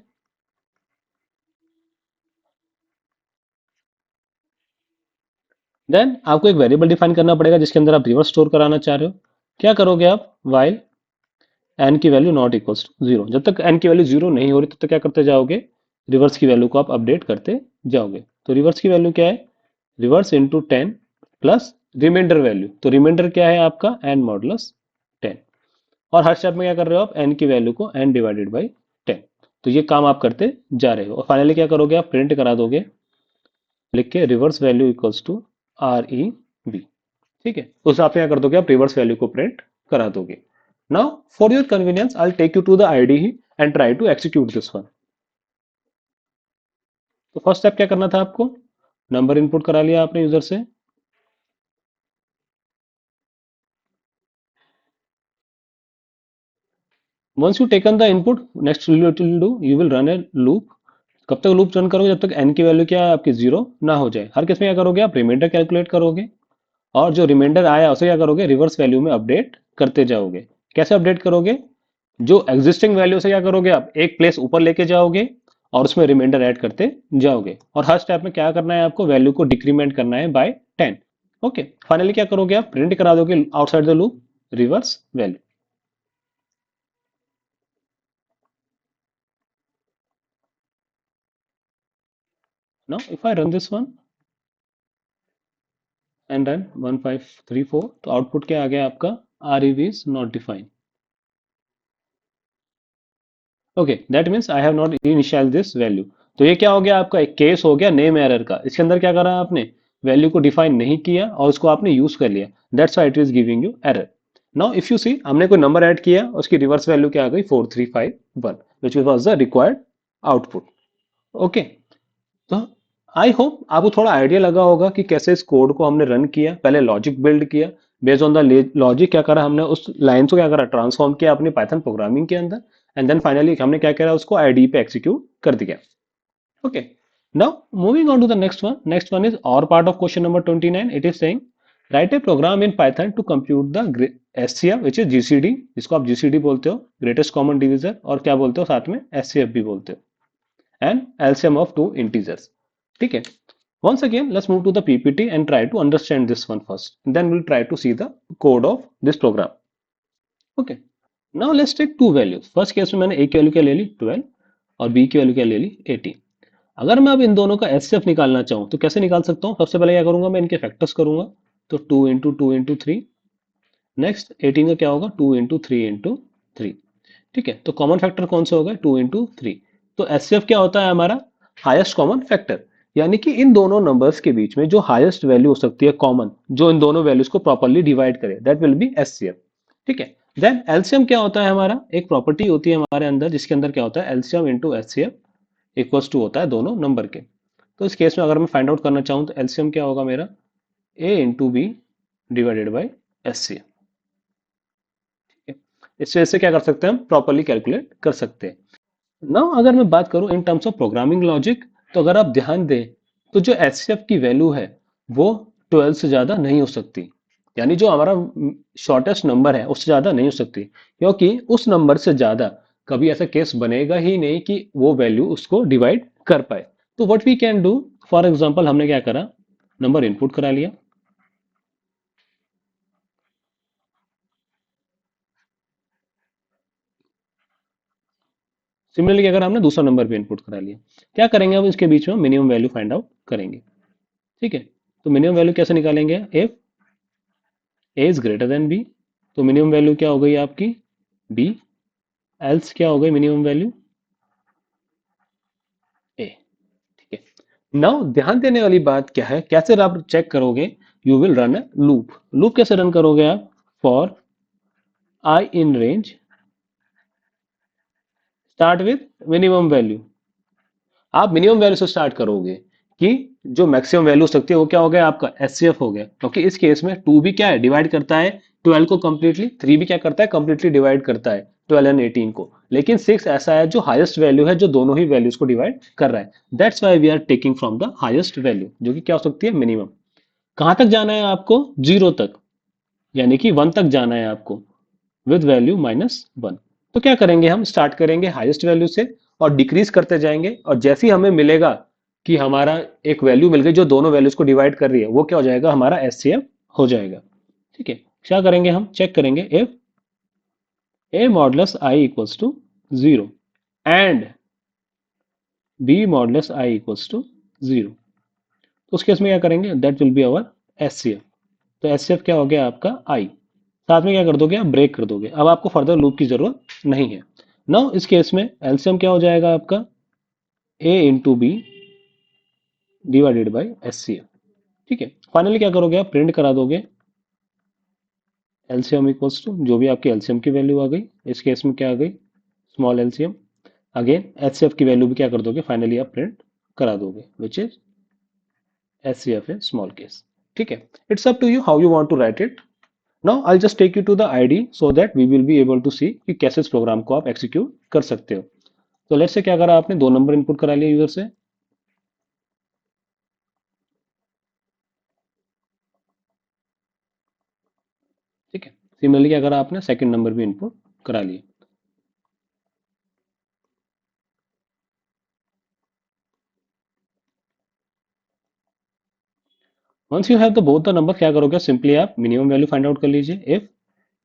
देन आपको एक वेरिएबल डिफाइन करना पड़ेगा जिसके अंदर आप रिवर्स स्टोर कराना चाह रहे हो। क्या करोगे आप, वाइल एन की value not equals to zero, जब तक एन की वैल्यू जीरो नहीं हो रही तब तक क्या करते जाओगे, रिवर्स की वैल्यू को आप अपडेट करते जाओगे। तो रिवर्स की वैल्यू क्या है, reverse into 10 plus remainder value, तो रिमाइंडर क्या है आपका एन मॉडुलस 10। और हर स्टेप में क्या कर रहे हो आप, एन की वैल्यू को एन डिवाइडेड बाई 10। तो ये काम आप करते जा रहे हो और फाइनली क्या करोगे आप, प्रिंट करा दोगे, लिख के reverse value equals to R E B, ठीक है। उस हिसाब से क्या कर दोगे आप, रिवर्स वैल्यू को प्रिंट करा दोगे। Now for your convenience I take you to the ID and try to execute this one. तो फर्स्ट स्टेप क्या करना था आपको, नंबर इनपुट करा लिया आपने यूजर से। Once you taken the input, next do you will run a loop. कब तक लूप रन करोगे, जब तक एन की वैल्यू क्या है आपकी जीरो ना हो जाए। हर केस में क्या करोगे आप, रिमाइंडर कैलकुलेट करोगे और जो रिमाइंडर आया उसे क्या करोगे, रिवर्स वैल्यू में अपडेट करते जाओगे। कैसे अपडेट करोगे, जो एग्जिस्टिंग वैल्यू से क्या करोगे आप, एक प्लेस ऊपर लेके जाओगे और उसमें रिमाइंडर ऐड करते जाओगे। और हर स्टेप में क्या करना है आपको, वैल्यू को डिक्रीमेंट करना है बाय 10। ओके, फाइनली क्या करोगे आप, प्रिंट करा दोगे outside the loop reverse value. Now if I run this one and run 1534, तो आउटपुट क्या आ गया आपका, R E V is not defined. Okay, that means I have not initial this value. तो ये क्या हो गया आपका, एक केस हो गया नेम एरर का। इसके अंदर क्या करा आपने, वैल्यू को डिफाइन नहीं किया और उसको आपने यूज कर लिया, that's why it is giving you error. Now if you see, हमने कोई नंबर ऐड किया, उसकी रिवर्स वैल्यू क्या आ गई 4351 which was the required output. Okay, तो आई होप आपको थोड़ा आइडिया लगा होगा कि कैसे इस कोड को हमने रन किया। पहले लॉजिक बिल्ड किया, बेस्ड ऑन द लॉजिक क्या करा हमने, उस लाइन को क्या करा ट्रांसफॉर्म किया अपनी पाइथन प्रोग्रामिंग के अंदर, एंड देन फाइनली हमने क्या करा, उसको आईडी पे एक्सिक्यूट कर दिया। Okay, now moving on to the next one. Is or part of question number 29। It is saying write a program in Python to compute the HCF which is GCD, जिसको आप GCD बोलते हो, greatest common division, और क्या बोलते हो साथ में, एचसीएफ भी बोलते हो, and LCM of two integers. ठीक है, once again let's move to the ppt and try to understand this one first, and then we'll try to see the code of this program. Okay, now let's take two values. First case में मैंने a की value क्या ले ली 12 और b की value क्या ले ली 18। अगर मैं अब इन दोनों का एचसीएफ निकालना चाहूँ तो कैसे निकाल सकता हूँ? सबसे पहले क्या करूंगा, मैं इनके फैक्टर्स करूंगा, तो 2 into 2 into 3, नेक्स्ट 18 का क्या होगा 2 into 3 into 3। ठीक है, तो कॉमन फैक्टर कौन सा होगा 2 into 3। तो एचसीएफ क्या होता है हमारा, हाईएस्ट कॉमन फैक्टर, यानी कि इन दोनों नंबर्स के बीच में जो हाईएस्ट वैल्यू हो सकती है कॉमन, जो इन दोनों वैल्यूज को प्रॉपर्ली डिवाइड करे, दैट विल बी एचसीएफ। ठीक है, देन एलसीएम क्या होता है हमारा, एक प्रॉपर्टी होती है हमारे अंदर जिसके अंदर क्या होता है LCM into HCF equals to होता है दोनों नंबर के। तो इस केस में अगर मैं फाइंड आउट करना चाहूँ तो एलसीएम क्या होगा मेरा, A into B divided by HCF. इस वजह से क्या कर सकते हैं हम, प्रॉपर्ली कैलकुलेट कर सकते हैं। नाउ अगर मैं बात करूं इन टर्म्स ऑफ प्रोग्रामिंग लॉजिक, तो अगर आप ध्यान दें तो जो एचसीएफ की वैल्यू है वो 12 से ज्यादा नहीं हो सकती, यानी जो हमारा शॉर्टेस्ट नंबर है उससे ज्यादा नहीं हो सकती, क्योंकि उस नंबर से ज्यादा कभी ऐसा केस बनेगा ही नहीं कि वो वैल्यू उसको डिवाइड कर पाए। तो what we can do, for example हमने क्या करा, नंबर इनपुट करा लिया, सिमिलरली अगर हमने दूसरा नंबर भी इनपुट करा लिया, क्या करेंगे अब इसके बीच में मिनिमम वैल्यू फाइंड आउट करेंगे। ठीक है, तो मिनिमम वैल्यू कैसे निकालेंगे, if A is greater than B, तो मिनिमम वैल्यू क्या हो गई आपकी बी, एल्स क्या हो गई मिनिमम वैल्यू ए। ठीक है, नाउ ध्यान देने वाली बात क्या है, कैसे आप चेक करोगे, you will run a loop. Loop कैसे रन करोगे आप, for I in range start with minimum value, आप मिनिमम वैल्यू से स्टार्ट करोगे कि जो मैक्सिमम वैल्यू हो सकती है वो क्या हो गया आपका एचसीएफ हो गया, क्योंकि इस केस में 2 भी क्या है डिवाइड करता है 12 को कंप्लीटली, 3 भी क्या करता है कंप्लीटली डिवाइड करता है 12 एंड 18 को, लेकिन 6 ऐसा है जो हाईएस्ट वैल्यू है जो दोनों ही वैल्यूज को डिवाइड कर रहा है। That's why we are taking from the highest value, जो कि क्या हो सकती है मिनिमम। कहां तक जाना है आपको, जीरो तक, यानी कि 1 तक जाना है आपको विद वैल्यू -1। तो क्या करेंगे, हम स्टार्ट करेंगे हाईएस्ट वैल्यू से और डिक्रीज करते जाएंगे, और जैसे ही हमें मिलेगा कि हमारा एक वैल्यू मिल गई जो दोनों वैल्यूज को डिवाइड कर रही है, वो क्या हो जाएगा हमारा एचसीएफ हो जाएगा। ठीक है, क्या करेंगे हम, चेक करेंगे if A modulus I equals to 0 and B modulus I equals to 0, तो उस केस में क्या करेंगे, that will be our HCF. तो एचसीएफ क्या हो गया आपका आई, साथ में क्या कर दोगे आप ब्रेक कर दोगे, अब आपको फर्दर लूप की जरूरत नहीं है। नाउ इस केस में एलसीएम क्या हो जाएगा आपका A into B divided by HCF. ठीक है, फाइनली क्या करोगे आप प्रिंट करा दोगे एलसीएम इक्वल्स टू जो भी आपकी एलसीएम की वैल्यू आ गई, इस केस में क्या आ गई स्मॉल एलसीएम, अगेन एचसीएफ की वैल्यू भी क्या कर दोगे फाइनली आप प्रिंट करा दोगे which is HCF in small case. ठीक है, it's up to you how you want to write it. Now I just take you to the IDE so that we will be able to see कि कैसे इस programme को आप execute कर सकते हो। तो लेट्स से क्या करा आपने, दो नंबर इनपुट करा लिया यूजर से, ठीक है, सिमिलरली क्या करा आपने सेकंड नंबर भी इनपुट करा लिया। Once you have the both the number, क्या करोगे सिंपली आप मिनिमम वैल्यू फाइंड आउट कर लीजिए, if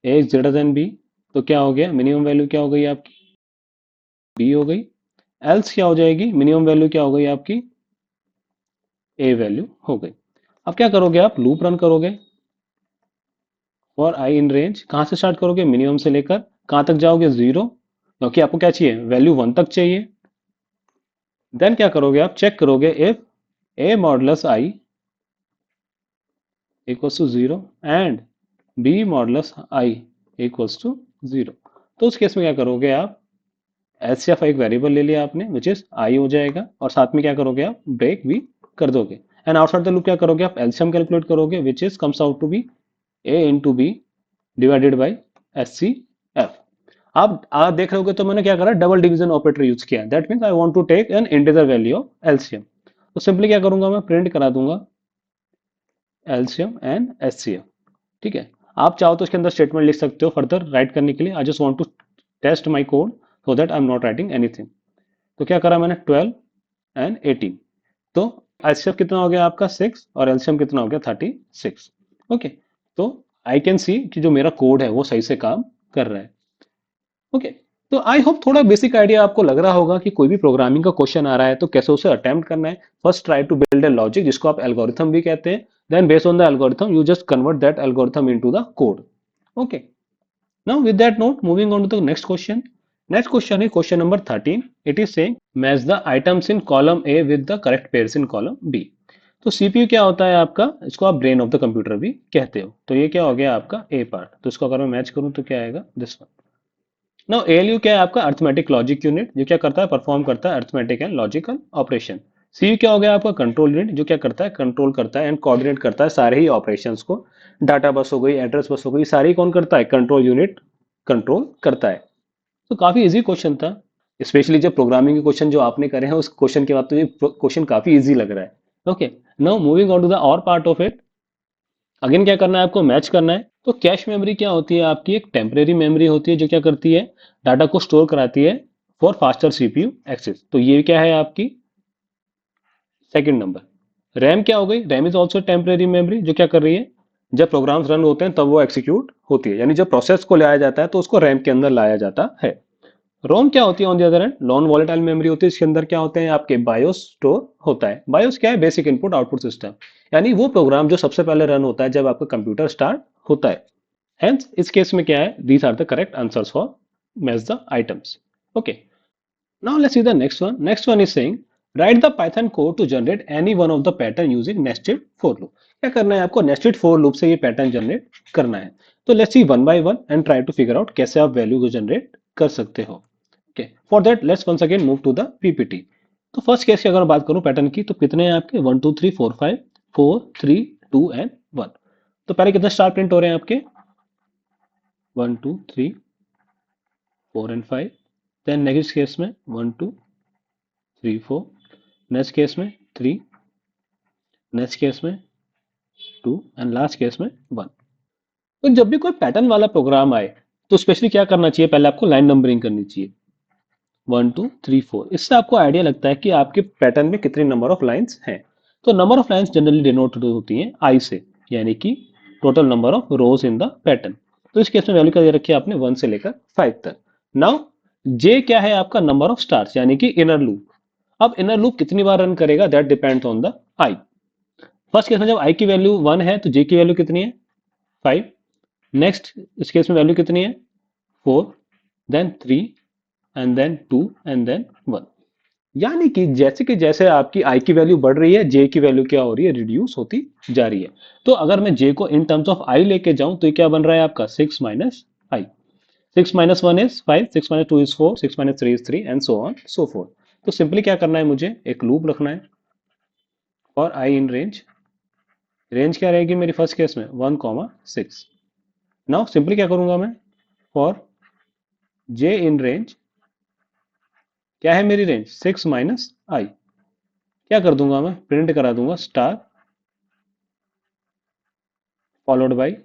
A is greater than B, तो क्या हो गया मिनिमम वैल्यू क्या हो गई आपकी बी हो गई, एल्स क्या हो जाएगी मिनिमम वैल्यू क्या हो गई आपकी ए वैल्यू हो गई। अब क्या करोगे आप लूप रन करोगे फॉर आई इन रेंज, कहां से स्टार्ट करोगे मिनिमम से लेकर कहां तक जाओगे जीरो, क्योंकि आपको क्या चाहिए वैल्यू 1 तक चाहिए। देन क्या करोगे आप चेक करोगे if A modulus I equals to 0 and B modulus I equals to 0, तो उस केस में क्या करोगे आप एचसीएफ एक वेरिएबल ले लिया आपने विच इज आई हो जाएगा, और साथ में क्या करोगे आप ब्रेक भी कर दोगे, एंड आउटसाइड द लूप क्या करोगे आप एलसीएम कैलकुलेट करोगे which is comes out to be A into B divided by H C F. आप देख रहे होगे तो मैंने क्या करा डबल डिवीजन ऑपरेटर यूज किया, that means I want to take an integer value of LCM, तो सिंपली क्या करूंगा मैं प्रिंट करा दूंगा एलसीएम एंड एचसीएफ। ठीक है, आप चाहो तो इसके अंदर स्टेटमेंट लिख सकते हो फर्दर राइट करने के लिए। I just want to test my code so that I am not writing anything. तो क्या करा मैंने 12 एंड 18। तो एचसीएफ कितना हो गया आपका 6 और एलसीएम कितना हो गया 36। ओके, तो आई कैन सी कि जो मेरा कोड है वो सही से काम कर रहा है। ओके, तो आई होप थोड़ा बेसिक आइडिया आपको लग रहा होगा कि कोई भी प्रोग्रामिंग का क्वेश्चन आ रहा है तो कैसे उसे अटेम्प्ट करना है। First try to build a logic जिसको आप एल्गोरिथम भी कहते हैं। Then based on the algorithm you just convert that algorithm into the code. Okay, now with that note, moving on to the next question. Next question is question number 13. It is saying match the items in column A with the correct pairs in column B. तो CPU क्या होता है आपका, इसको आप brain of the computer भी कहते हो। तो ये क्या हो गया आपका ए पार्ट। तो इसको अगर मैं मैच करूं तो क्या आएगा, दिस वन। नाउ एएलयू क्या है आपका, अर्थमेटिक लॉजिक यूनिट, जो क्या करता है, परफॉर्म करता है arithmetic and logical operation. CU क्या हो गया आपका, कंट्रोल यूनिट, जो क्या करता है, कंट्रोल करता है एंड कोऑर्डिनेट करता है सारे ही ऑपरेशंस को। डाटा बस हो गई, एड्रेस बस हो गई, सारी कौन करता है, कंट्रोल यूनिट कंट्रोल करता है। तो काफी इजी क्वेश्चन था, स्पेशली जब प्रोग्रामिंग के क्वेश्चन जो आपने करे हैं उस क्वेश्चन के बाद तो ये क्वेश्चन काफी इजी लग रहा है। Okay, now moving on to the और पार्ट ऑफ इट। अगेन क्या करना है आपको, मैच करना है। तो कैश मेमोरी क्या होती है आपकी, एक टेम्परेरी मेमोरी होती है जो क्या करती है, डाटा को स्टोर कराती है फॉर फास्टर सीपीयू एक्सेस। तो ये क्या है आपकी सेकंड नंबर। रैम क्या हो गई, RAM is also temporary memory, जो क्या कर रही है, जब प्रोग्राम्स रन होते हैं तब वो एक्सिक्यूट होती है, यानी जब प्रोसेस को लाया जाता है तो उसको रैम के अंदर लाया जाता है। रोम क्या होती है on the other hand, non volatile memory होती है। इसके अंदर क्या होते हैं आपके, बायोस स्टोर होता है। बायोस क्या है, बेसिक इनपुट आउटपुट सिस्टम, यानी वो प्रोग्राम जो सबसे पहले रन होता है जब आपका कंप्यूटर स्टार्ट होता है। हेंस इस केस में क्या है, these are the correct answers for match the items. Okay, now let's see the next one. Next one is saying write the Python code to generate any one of the pattern using nested for loop. क्या करना है आपको, nested for loop से ये pattern generate करना है। तो let's see one by one and try to figure out कैसे आप वैल्यू को जनरेट कर सकते हो। Okay, for that let's once again move to the PPT. तो फर्स्ट केस की अगर मैं बात करूं पैटर्न की, तो कितने हैं आपके, 1 2 3 4 5, 4 3 2 एंड 1। तो पहले कितने स्टार प्रिंट हो रहे हैं आपके, 1 2 3 4 एंड 5। देन नेक्स्ट केस में 1 2 3 4, नेक्स्ट केस में 3, नेक्स्ट केस में 2 एंड लास्ट केस में 1। तो जब भी कोई पैटर्न वाला प्रोग्राम आए तो स्पेशली क्या करना चाहिए, पहले आपको लाइन नंबरिंग करनी चाहिए, 1 2 3 4। इससे आपको आइडिया लगता है कि आपके पैटर्न में कितनी नंबर ऑफ लाइंस हैं। तो number of lines generally denote होती हैं आई से, यानी कि total number of rose in the pattern. तो इस केस में वैल्यू क्या दे रखी है आपने, 1 से लेकर 5 तक। नाउ जे क्या है आपका, नंबर ऑफ स्टार्स, यानी कि इनर लूप। अब इनर लूप कितनी बार रन करेगा, that depends on the I. First case में जब आई की वैल्यू 1 है तो जे की वैल्यू कितनी है, 5। नेक्स्ट इस केस में वैल्यू कितनी है, 4, then 3 and then 2 and then 1। यानी कि जैसे आपकी आई की वैल्यू बढ़ रही है, जे की वैल्यू क्या हो रही है, रिड्यूस होती जा रही है। तो अगर मैं जे को इन टर्म्स ऑफ आई लेके जाऊं तो ये क्या बन रहा है आपका, 6 minus I. 6 minus 1 is 5, 6 minus 2 is 4, 6 minus 3 is 3 and so on so fourth. तो सिंपली क्या करना है, मुझे एक लूप रखना है और आई इन रेंज। रेंज क्या रहेगी मेरी फर्स्ट केस में, 1 6। नाउ सिंपली क्या करूंगा मैं, फॉर जे इन रेंज, क्या है मेरी रेंज, 6 माइनस आई। क्या कर दूंगा मैं, प्रिंट करा दूंगा star followed by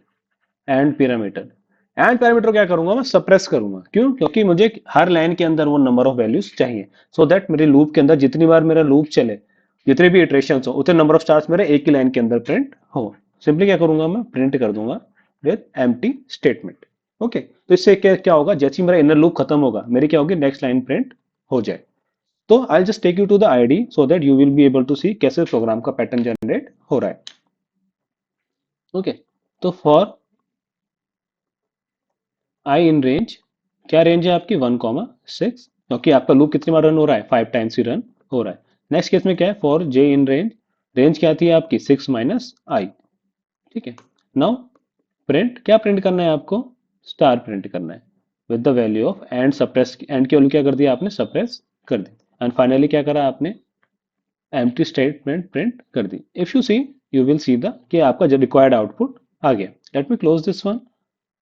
and parameter. And parameter क्या करूंगा मैं, सप्रेस करूंगा। क्यों, क्योंकि मुझे हर लाइन के अंदर वो नंबर ऑफ वैल्यूज चाहिए, सो दैट मेरे लूप के अंदर जितनी बार मेरा लूप चले, जितने भी इटरेशन हो, उतने नंबर ऑफ स्टार्स मेरे एक ही लाइन के अंदर प्रिंट हो। सिंपली क्या करूंगा मैं, प्रिंट कर दूंगा विद एम्प्टी स्टेटमेंट। ओके, तो इससे क्या होगा, जैसे ही मेरा इनर लूप खत्म होगा, मेरी क्या होगी, नेक्स्ट लाइन प्रिंट हो जाए। तो I just take you to the IDE so that you will be able to see कैसे प्रोग्राम का पैटर्न जनरेट हो रहा है। ओके, तो फॉर आई इन रेंज, क्या रेंज है आपकी, 1 6, क्योंकि आपका लूप कितनी बार रन हो रहा है, 5 टाइम्स ही रन हो रहा है। नेक्स्ट केस में क्या है, for J in range, range क्या थी आपकी, 6 माइनस आई। ठीक है, नाउ प्रिंट, क्या प्रिंट करना है आपको, स्टार प्रिंट करना है with the value of and. Suppress, and की वैल्यू क्या कर दी आपने, सप्रेस कर दी। एंड फाइनली क्या करा आपने, एम्प्टी स्टेटमेंट प्रिंट कर दी। If you see, you will see the कि आपका जो रिक्वायर्ड आउटपुट आ गया। Let me close this one.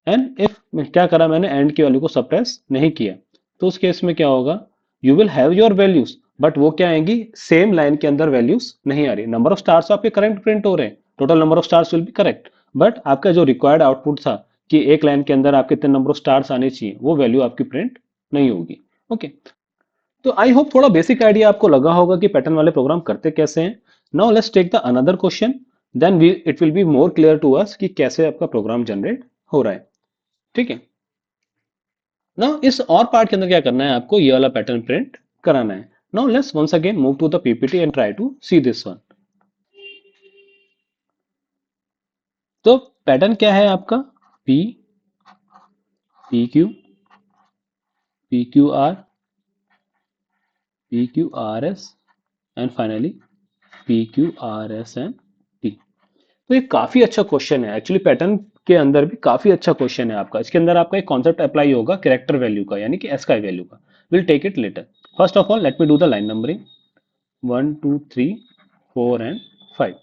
And if क्या करा मैंने, एंड की वैल्यू को सप्रेस नहीं किया, तो उस केस में क्या होगा, you will have your values, but वो क्या आएंगी, सेम लाइन के अंदर वैल्यूज नहीं आ रही। नंबर ऑफ स्टार्स आपके करेक्ट प्रिंट हो रहे हैं, total number of stars will be correct, but आपका जो रिक्वायर्ड आउटपुट था कि एक लाइन के अंदर आपके इतने नंबर ऑफ स्टार्स आने चाहिए, वो वैल्यू आपकी प्रिंट नहीं होगी। ओके, तो आई होप थोड़ा बेसिक आइडिया आपको लगा होगा कि पैटर्न वाले प्रोग्राम करते कैसे हैं। Now let's take the another question, then we it will be more clear to us कि कैसे आपका प्रोग्राम जनरेट हो रहा है। ठीक है, नाउ इस और पार्ट के अंदर क्या करना है, आपको ये वाला पैटर्न प्रिंट कराना है। Now let's once again move to the PPT and try to see this one. तो पैटर्न क्या है आपका, P, P Q, P Q R, P Q R S and finally P Q R S and T. तो ये काफी अच्छा question है actually, pattern के अंदर भी काफी अच्छा क्वेश्चन है आपका। इसके अंदर आपका एक कॉन्सेप्ट अप्लाई होगा कैरेक्टर वैल्यू का, यानी कि एस का वैल्यू का। Will take it later. First of all let me do the line numbering, 1 2 3 4 and 5।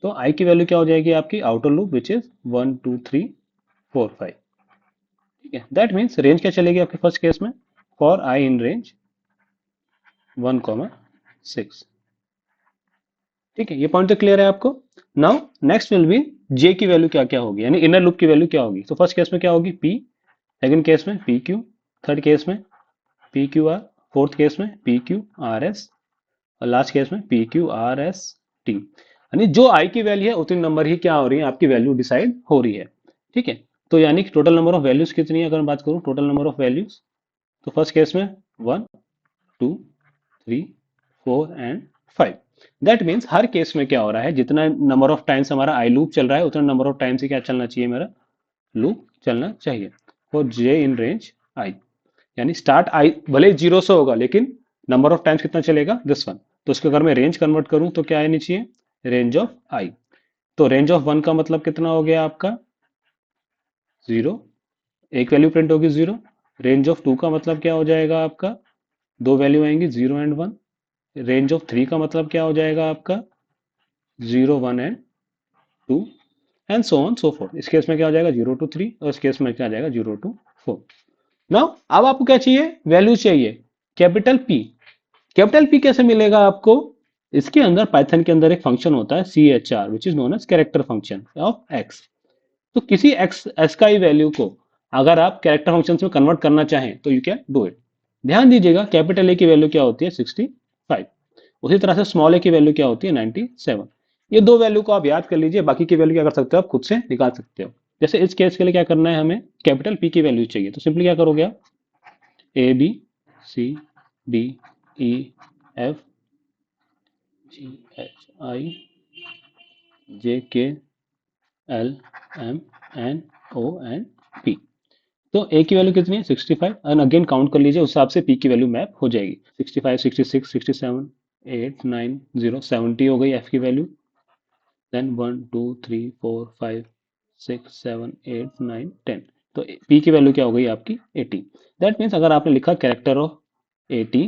तो आई की वैल्यू क्या हो जाएगी आपकी, आउटर लूप विच इज 1 2 3 4 5। ठीक है, दैट मीन्स रेंज क्या चलेगी आपके फर्स्ट केस में, फॉर आई इन रेंज 1 6। ठीक है, ये पॉइंट तो क्लियर है आपको। Now next will be J की वैल्यू क्या क्या होगी, यानी इनर लूप की वैल्यू क्या होगी। तो फर्स्ट केस में क्या होगी, पी, सेकंड केस में पी क्यू, थर्ड केस में P Q are, fourth case में पी क्यू आर एस और लास्ट केस में P Q R S T. यानी जो आई की वैल्यू है उतनी नंबर ही क्या हो रही है आपकी वैल्यू डिसाइड हो रही है। ठीक है, तो यानी कि टोटल नंबर ऑफ वैल्यूज कितनी है, अगर मैं बात करूं टोटल नंबर ऑफ वैल्यूज, तो फर्स्ट केस में 1 2 3 4 and 5। That means her case में क्या हो रहा है, जितना नंबर ऑफ टाइम्स हमारा आई लूप चल रहा है उतना नंबर ऑफ टाइम्स ही क्या चलना चाहिए, मेरा लूप चलना चाहिए for J in range I. यानी स्टार्ट आई भले जीरो से होगा लेकिन नंबर ऑफ टाइम्स कितना चलेगा, दिस वन। तो इसको अगर मैं रेंज कन्वर्ट करूं तो क्या आनी चाहिए, रेंज ऑफ आई। तो रेंज ऑफ वन का मतलब कितना हो गया आपका, जीरो, एक वैल्यू प्रिंट होगी जीरो। रेंज ऑफ टू का मतलब क्या हो जाएगा आपका, दो वैल्यू आएंगी 0 एंड 1। रेंज ऑफ थ्री का मतलब क्या हो जाएगा आपका, 0 1 and 2 and so on so fourth. इस केस में क्या हो जाएगा 0 to 3 और इस केस में क्या आ जाएगा 0 to 4। नाउ अब आपको क्या चाहिए, वैल्यू चाहिए कैपिटल पी। कैपिटल पी कैसे मिलेगा आपको, इसके अंदर पाइथन के अंदर एक फंक्शन होता है C H R which is known as character function of X. तो किसी एक्स एस का ही वैल्यू को अगर आप कैरेक्टर फंक्शन में कन्वर्ट करना चाहें तो यू कैन डू इट। ध्यान दीजिएगा कैपिटल ए की वैल्यू क्या होती है 65, उसी तरह से स्मॉल ए की वैल्यू क्या होती है 97। ये दो वैल्यू को आप याद कर लीजिए, बाकी की वैल्यू क्या कर सकते हो आप खुद से निकाल सकते हो। जैसे इस केस के लिए क्या करना है, हमें कैपिटल पी की वैल्यू चाहिए, तो सिंपली क्या करोगे आप, A B C D E F G H I J K L M N O N P. तो ए की वैल्यू कितनी है 65, एंड अगेन काउंट कर लीजिए, उस हिसाब से पी की वैल्यू मैप हो जाएगी। 65 66 67 8 9 0 70 हो गई एफ की वैल्यू। देन 1 2 3 4 5 6 7 8 9 10। तो पी की वैल्यू क्या हो गई आपकी 80। दैट मीन्स अगर आपने लिखा कैरेक्टर ऑफ 80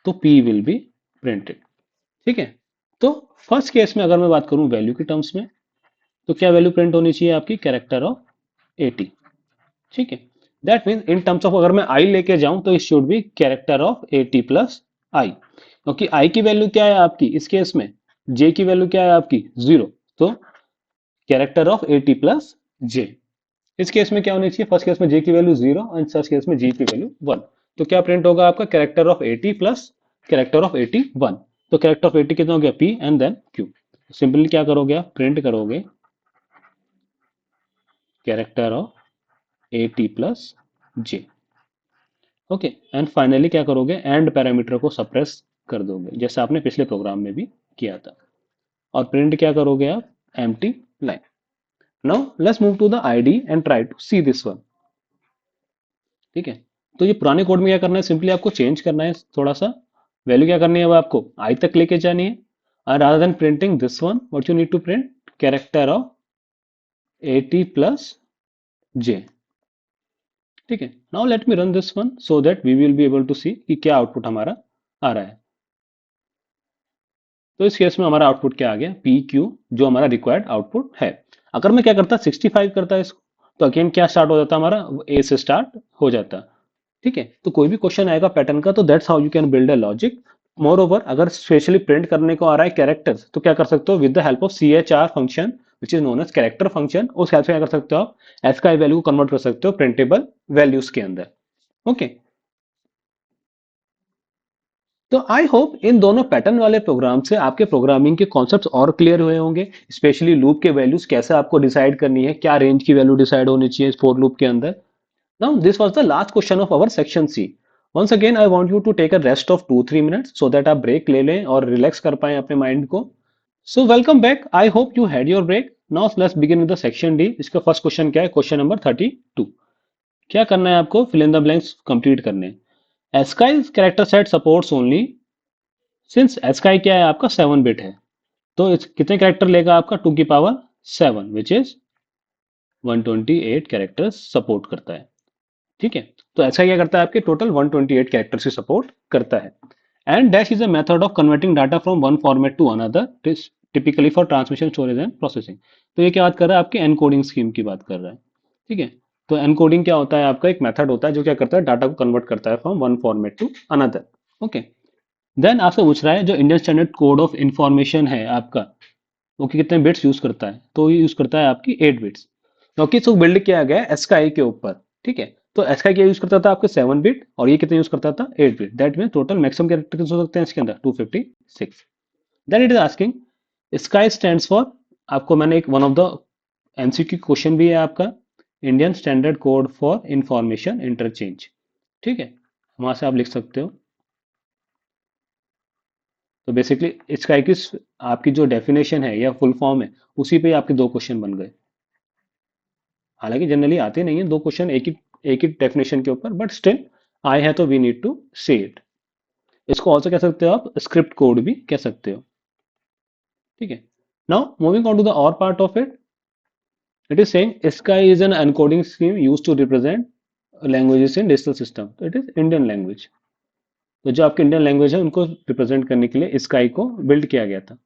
तो पी विल बी प्रिंटेड। ठीक है, तो फर्स्ट केस में अगर मैं बात करूं वैल्यू के टर्म्स में, तो क्या वैल्यू प्रिंट होनी चाहिए आपकी कैरेक्टर ऑफ 80। ठीक है, that means in terms of अगर मैं आई लेके जाऊं तो it should be character of 80 plus I, क्योंकि आई की वैल्यू क्या है आपकी इस केस में, जे की वैल्यू क्या है आपकी 0। तो कैरेक्टर ऑफ 80 प्लस जे। इस केस में क्या होनी चाहिए, फर्स्ट केस में जे की वैल्यू 0 एंड फर्स्ट केस में जी की वैल्यू 1। तो क्या प्रिंट होगा आपका character of 80 plus character of 81। तो कैरेक्टर ऑफ 80 कितना हो गया P and then Q. Simply क्या करोगे आप, प्रिंट करोगे character of 80 plus J. Okay, and finally क्या करोगे, एंड पैरामीटर को सप्रेस कर दोगे जैसे आपने पिछले प्रोग्राम में भी किया था, और प्रिंट क्या करोगे आप, empty line. Now let's move to the ID and try to see this one. ठीक है, तो ये पुराने कोड में क्या करना है, सिंपली आपको चेंज करना है थोड़ा सा, वैल्यू क्या करनी है अब आपको आई तक लेके जानी है, और rather than printing this one what you need to print character of 80 plus j। ठीक है, now let me run this one so that we will be able to see कि क्या आउटपुट हमारा आ रहा है। तो इस केस में हमारा आउटपुट क्या आ गया, पी क्यू, जो हमारा रिक्वायर्ड आउटपुट है। अगर मैं क्या करता 65 करता है इसको, तो अगेन क्या स्टार्ट हो जाता हमारा, ए से स्टार्ट हो जाता। ठीक है, तो कोई भी क्वेश्चन आएगा पैटर्न का तो that's how you can build a logic. More over अगर स्पेशली प्रिंट करने को आ रहा है कैरेक्टर्स तो क्या कर सकते हो, with the help of C H R function which is known as character function. उस हेल्प से क्या कर सकते हो आप, एसकाई वैल्यू को कन्वर्ट कर सकते हो प्रिंटेबल वैल्यूज के अंदर। ओके, तो आई होप इन दोनों पैटर्न वाले प्रोग्राम से आपके प्रोग्रामिंग के कॉन्सेप्ट्स और क्लियर हुए होंगे, स्पेशली लूप के वैल्यूज कैसे आपको डिसाइड करनी है, क्या रेंज की वैल्यू डिसाइड होनी चाहिए फॉर लूप के अंदर। Now this was the last question of our section C. Once again I want you to take a rest of 2-3 minutes so that आप ब्रेक ले लें और रिलैक्स कर पाएं अपने माइंड को। So welcome back, I hope you had your break. Now let's begin with the section D. इसका first question क्या है, क्वेश्चन नंबर 32। क्या करना है आपको, fill in the blanks complete करने हैं। ASCII character set supports only since ASCII क्या है आपका 7 बिट है, तो कितने कैरेक्टर लेगा आपका 2 की power 7 which is 128 characters support करता है। ठीक है, तो ऐसा क्या करता है, आपके टोटल 128 कैरेक्टर्स की सपोर्ट करता है। And dash is a method of converting data from one format to another, typically for transmission, storage and processing. तो ये क्या बात कर रहा है, आपके एनकोडिंग स्कीम की बात कर रहा है। ठीक है, तो एनकोडिंग क्या होता है, आपका एक मेथड होता है जो क्या करता है, डाटा को कन्वर्ट करता है from one format to another. Okay, then आपसे पूछ रहा है जो Indian standard code of information है आपका, वो कितने बिट्स यूज करता है, तो ये यूज करता है आपकी 8 बिट्स, क्योंकि इसको बिल्ड किया गया है एस्काई के ऊपर। ठीक है, तो एस्काई क्या यूज करता था आपके 7 बिट, और ये कितने यूज करता था 8 bit. That mean total maximum character हो सकते हैं इसके अंदर 256। Then it is asking ASCII stands for, आपको मैंने एक one of the MCQ question भी है आपका, Indian standard code for information interchange. ठीक है, वहां से आप लिख सकते हो। तो बेसिकली इसका एक आपकी जो डेफिनेशन है या फुल फॉर्म है, उसी पे आपके दो क्वेश्चन बन गए। हालांकि जनरली आते नहीं है दो क्वेश्चन एक ही डेफिनेशन के ऊपर, बट स्टिल आए हैं तो we need to see it. इसको ऑल्सो कह सकते हो आप स्क्रिप्ट कोड भी कह सकते हो। ठीक है, now moving on to the और part of it, it is saying ISCII is an encoding scheme used to represent languages in digital system. तो इट इज इंडियन लैंग्वेज, तो जो आपके इंडियन लैंग्वेज है उनको रिप्रेजेंट करने के लिए स्काई को बिल्ड किया गया था।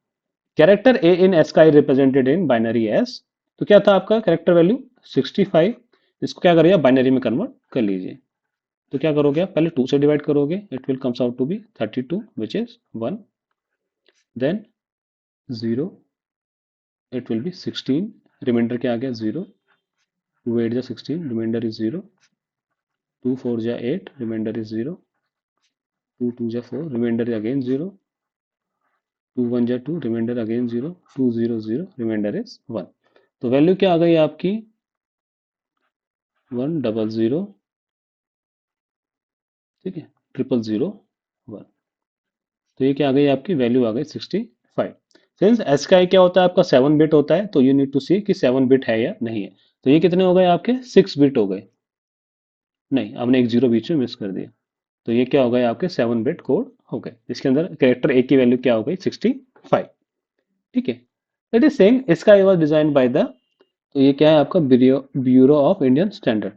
Character A in sky represented in binary S, तो क्या था आपका कैरेक्टर वैल्यू 65। इसको क्या करिए, बाइनरी में कन्वर्ट कर लीजिए। तो क्या करोगे आप, पहले 2 से डिवाइड करोगे, it will comes out to be 32 which is 1, then 0, it will be 16, remainder क्या आ गया 0, 2 8 जा 16, रिमाइंडर इज 0, 2 4 जा 8, रिमाइंडर इज 0, 2 2 जा 4, रिमाइंडर अगेन 0, 2 1 जा 2, रिमाइंडर अगेन 0, 2 0 0, रिमाइंडर इज 1। तो वैल्यू क्या आ गई आपकी 1 0 0, ठीक है, 0 0 0 1। तो ये क्या आ गई आपकी वैल्यू आ गई 65। सिंस एस का क्या होता है आपका 7 बिट होता है, तो यू नीड टू सी कि 7 बिट है या नहीं है। तो ये कितने हो गए आपके 6 बिट हो गए, नहीं हमने एक जीरो बीच में मिस कर दिया। तो ये क्या हो गए आपके 7 बिट कोड हो गए, इसके अंदर कैरेक्टर ए की वैल्यू क्या हो गई 65। ठीक है, दैट इज सेइंग इसका वाज डिजाइन बाय द, तो ये क्या है आपका ब्यूरो ऑफ इंडियन स्टैंडर्ड।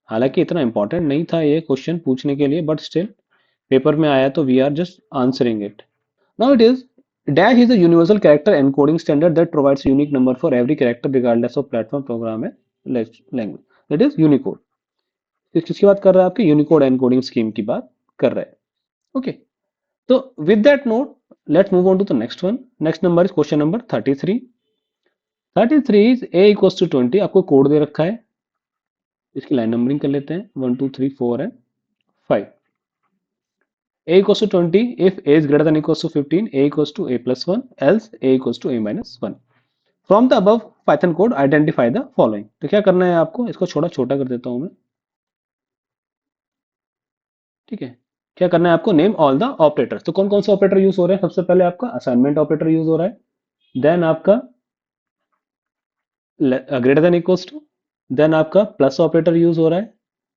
हालांकि इतना इंपॉर्टेंट नहीं था ये क्वेश्चन पूछने के लिए, बट स्टिल पेपर में आया तो we are just answering it. Now it is dash is a universal character encoding standard that provides a unique number for every character regardless of platform, program and language. That is Unicode. किसकी बात कर रहा है, आपके Unicode encoding scheme की बात कर रहा है। ओके, तो with that note let's move on to the next one. Next number is question number 33। 33 is A equals to 20, आपको कोड दे रखा है, इसकी लाइन नंबरिंग कर लेते हैं 1 2 3 4 and 5। a equals to 20 if a is greater than equals to 15, a equals to a plus 1, else a equals to a minus 1। From the above Python code identify the following. तो क्या करना है आपको, इसको छोटा छोटा कर देता हूं मैं। ठीक है, क्या करना है आपको, नेम ऑल द ऑपरेटर्स। तो कौन कौन से ऑपरेटर यूज हो रहे हैं, सबसे पहले आपका असाइनमेंट ऑपरेटर यूज हो रहा है, देन आपका ग्रेटर देन इक्वल्स टू, देन आपका प्लस ऑपरेटर यूज हो रहा है,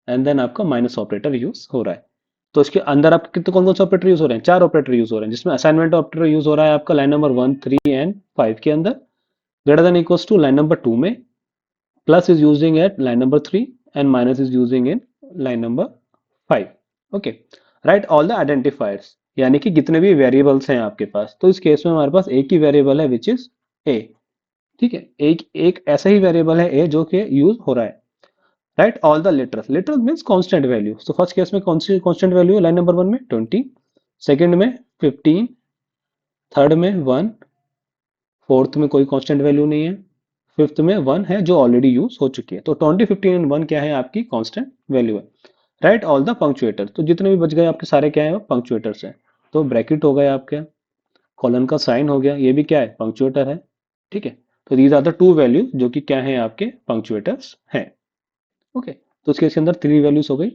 एंड देन आपका माइनस ऑपरेटर यूज हो रहा है। तो इसके अंदर आपके कितने कौन कौन से ऑपरेटर यूज हो रहे हैं, 4 ऑपरेटर यूज हो रहे हैं, जिसमें असाइनमेंट ऑपरेटर यूज हो रहा है आपका लाइन नंबर 1 3 एंड 5 के अंदर, greater than equals to line number 2 में, plus is using at line number 3 and minus is using in line number 5। Okay, write all the identifiers, यानी कि कितने भी वेरिएबल्स हैं आपके पास। तो इस केस में हमारे पास एक ही वेरिएबल है विच इज ए। ठीक है, एक एक ऐसा ही वेरिएबल है ए जो कि यूज हो रहा है। Right all the literals, literal means constant value. तो फर्स्ट केस में कौन सी कांस्टेंट वैल्यू है, लाइन नंबर 1 में 20, सेकंड में 15, थर्ड में 1, फोर्थ में कोई कांस्टेंट वैल्यू नहीं है, फिफ्थ में 1 है जो ऑलरेडी यूज हो चुकी है, तो 20, 15 एंड 1 क्या है आपकी कांस्टेंट वैल्यू है। राइट ऑल द पंक्चुएटर, तो जितने भी बच गए आपके सारे क्या है पंक्चुएटर्स हैं। तो ब्रैकेट हो गया आपके, कॉलन का साइन हो गया, ये भी क्या है पंक्चुएटर है। ठीक है, तो these are the two value जो कि क्या है आपके पंक्चुएटर्स हैं। ओके, तो इसके अंदर 3 वैल्यूज हो गई,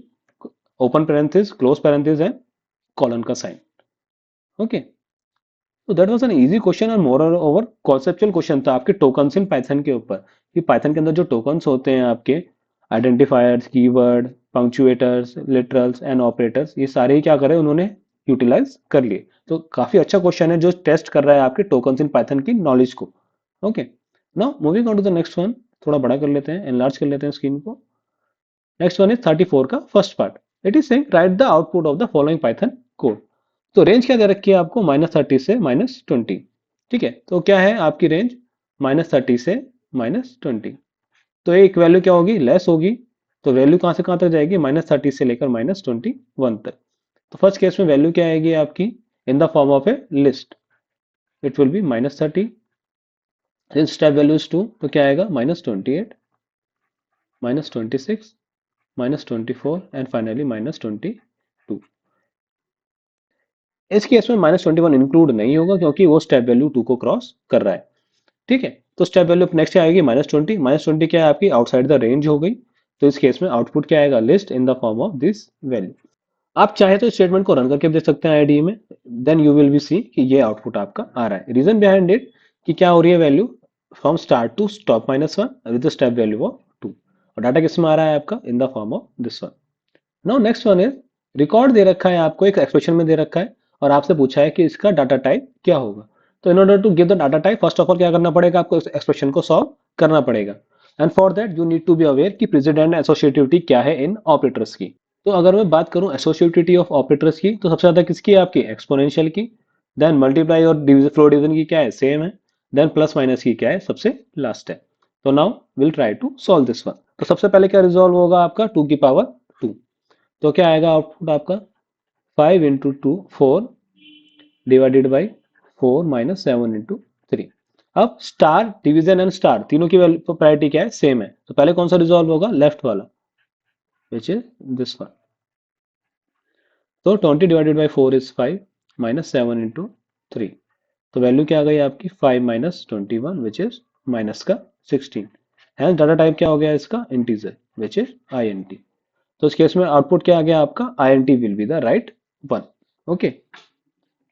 open parenthesis, close parenthesis and colon का साइन। ओके, तो that was an easy question और मोर ओवर कॉन्सेप्चुअल क्वेश्चन था आपके टोकन्स इन पाइथन के ऊपर, कि पाइथन के अंदर जो टोकन्स होते हैं आपके identifiers, keyword, punctuators, literals and operators, ये सारे ही क्या करे उन्होंने यूटिलाइज कर लिए। तो काफी अच्छा क्वेश्चन है जो टेस्ट कर रहा है आपके टोकन्स इन पाइथन की नॉलेज को। Okay, now moving on to the next one, थोड़ा बड़ा कर लेते हैं, एनलार्ज कर लेते हैं स्क्रीन को। नेक्स्ट वन इज 34 का first part. It is saying write the output of the following Python code. तो रेंज क्या दे रखी है आपको, -30 से -20। ठीक है, तो क्या है आपकी रेंज, -30 से -20। तो एक वैल्यू क्या होगी, लेस होगी। तो वैल्यू कहां से कहां तक जाएगी, -30 से लेकर -21 तक। तो फर्स्ट केस में वैल्यू क्या आएगी आपकी, इन the form of A list, it will B -30। Step value is 2, तो क्या आएगा, -28, -26, -24 एंड फाइनली -22। इस केस में -21 इंक्लूड नहीं होगा क्योंकि वो स्टेप वैल्यू 2 को क्रॉस कर रहा है। ठीक है, तो स्टेप वैल्यू नेक्स्ट आएगी -20, -20 क्या है आपकी आउटसाइड द रेंज हो गई। तो इस केस में आउटपुट क्या आएगा, list in the form of this value. आप चाहे तो स्टेटमेंट को रन करके भी देख सकते हैं आईडीई में, then you will be see कि ये आउटपुट आपका आ रहा है। रीजन बिहाइंड इट कि क्या हो रही है value, from start to stop -1 with the step value of 2, और डाटा किस में आ रहा है आपका, in the form of this one. Now next one is, record दे रखा है आपको, एक एक्सप्रेशन में दे रखा है और आपसे पूछा है कि इसका डाटा टाइप क्या होगा। तो in order to give the data type, first of all क्या करना पड़ेगा आपको, इस एक्सप्रेशन को सॉल्व करना पड़ेगा। And for that you need to be aware कि प्रेसिडेंट एसोसिएटिविटी क्या है इन ऑपरेटर्स की। तो अगर मैं बात करूं एसोसिएटिविटी ऑफ ऑपरेटर्स की, तो सबसे ज्यादा किसकी है आपकी, एक्सपोनेंशियल की। देन मल्टीप्लाई और फ्लो डिवीजन की क्या है, सेम है। देन प्लस माइनस की क्या है, सबसे लास्ट है। तो now will try to solve this one. तो सबसे पहले क्या रिजॉल्व होगा आपका, 2 की पावर 2। तो क्या आएगा आउटपुट आपका, 5 इंटू 2 4 डिवाइडेड बाई 4 -7 इंटू 3। अब स्टार डिवीजन एंड स्टार तीनों की प्रायोरिटी क्या है, सेम है। तो पहले कौन सा रिजॉल्व होगा, लेफ्ट वाला, विच इज दिस वन। तो 20 डिवाइडेड बाई 4 इज 5 -7 इंटू 3। तो वैल्यू क्या आ गई आपकी, 5 -21 विच इज माइनस का 16। है डाटा टाइप क्या हो गया इसका, इंटीजर विच इज INT। तो इस केस में आउटपुट क्या आ गया आपका, INT will be the right one. Okay,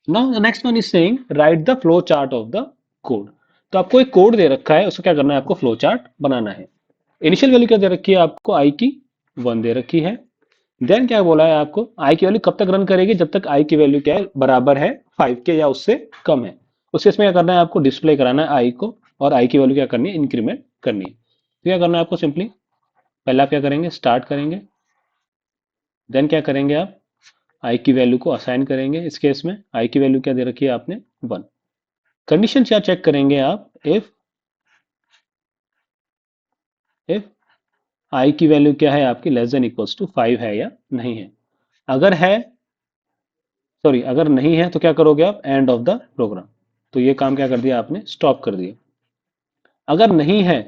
now the next one is saying write the flow chart of the code. तो आपको एक कोड दे रखा है, उसको क्या करना है, आपको फ्लो चार्ट बनाना है। इनिशियल वैल्यू क्या दे रखी है आपको, आई की 1 दे रखी है। देन क्या बोला है आपको, आई की वैल्यू कब तक रन करेगी, जब तक आई की वैल्यू क्या है, बराबर है 5 के या उससे कम है। उस केस में क्या करना है, आपको डिस्प्ले कराना है आई को, और आई की वैल्यू क्या करनी है, इंक्रीमेंट करनी है। तो क्या करना है आपको, सिंपली पहले आप क्या करेंगे, स्टार्ट करेंगे। देन क्या करेंगे आप, आई की वैल्यू को असाइन करेंगे। इस केस में आई की वैल्यू क्या दे रखी है आपने, 1। कंडीशन क्या चेक करेंगे आप, इफ आई की वैल्यू क्या है आपकी, लेस देन इक्वल्स टू 5 है या नहीं है। अगर है, सॉरी अगर नहीं है तो क्या करोगे आप, एंड ऑफ द प्रोग्राम। तो ये काम क्या कर दिया आपने, स्टॉप कर दिया। अगर नहीं है,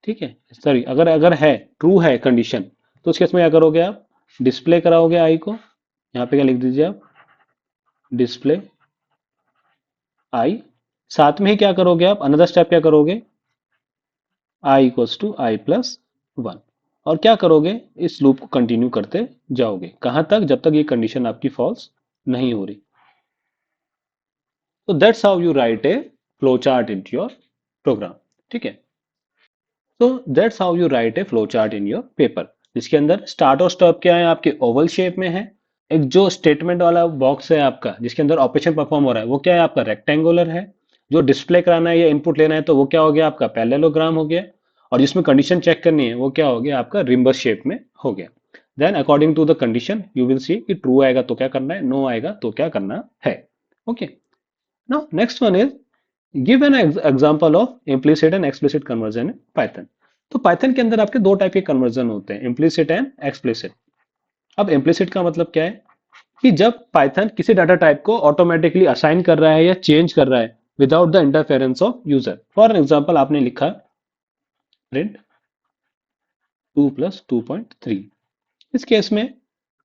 ठीक है, सॉरी अगर अगर है, ट्रू है कंडीशन, तो उस केस में क्या करोगे आप, डिस्प्ले कराओगे आई को। यहाँ पे क्या लिख दीजिए आप, डिस्प्ले आई। साथ में ही क्या करोगे आप, अनदर स्टेप क्या करोगे, आई इक्वल्स टू आई प्लस 1। और क्या करोगे, इस लूप को कंटिन्यू करते जाओगे, कहां तक, जब तक ये कंडीशन आपकी फॉल्स नहीं हो रही। तो that's how you write a flow chart in your program. ठीक है, तो that's how you write a flow chart in your paper, जिसके अंदर स्टार्ट और स्टॉप क्या है आपके ओवल शेप में है। एक जो स्टेटमेंट वाला बॉक्स है आपका, जिसके अंदर ऑपरेशन परफॉर्म हो रहा है, वो क्या है आपका, रेक्टेंगुलर है। जो डिस्प्ले कराना है या इनपुट लेना है, तो वो क्या हो गया आपका, पैरेललोग्राम हो गया। और जिसमें कंडीशन चेक करनी है, वो क्या हो गया आपका, रिम्बस शेप में हो गया। Then according to the condition you will see कि ट्रू आएगा तो क्या करना है, नो आएगा तो क्या करना है। Okay, now next one is, give an example of implicit and explicit conversion in Python. तो पाइथन के अंदर आपके दो टाइप के कन्वर्जन होते हैं, इम्प्लिसिट एंड एक्सप्लिसिट। अब इम्प्लिसिट का मतलब क्या है, कि जब पाइथन किसी डाटा टाइप को ऑटोमेटिकली असाइन कर रहा है या चेंज कर रहा है, without the interference of user. For example आपने लिखा प्रिंट 2 + 2.3। इस केस में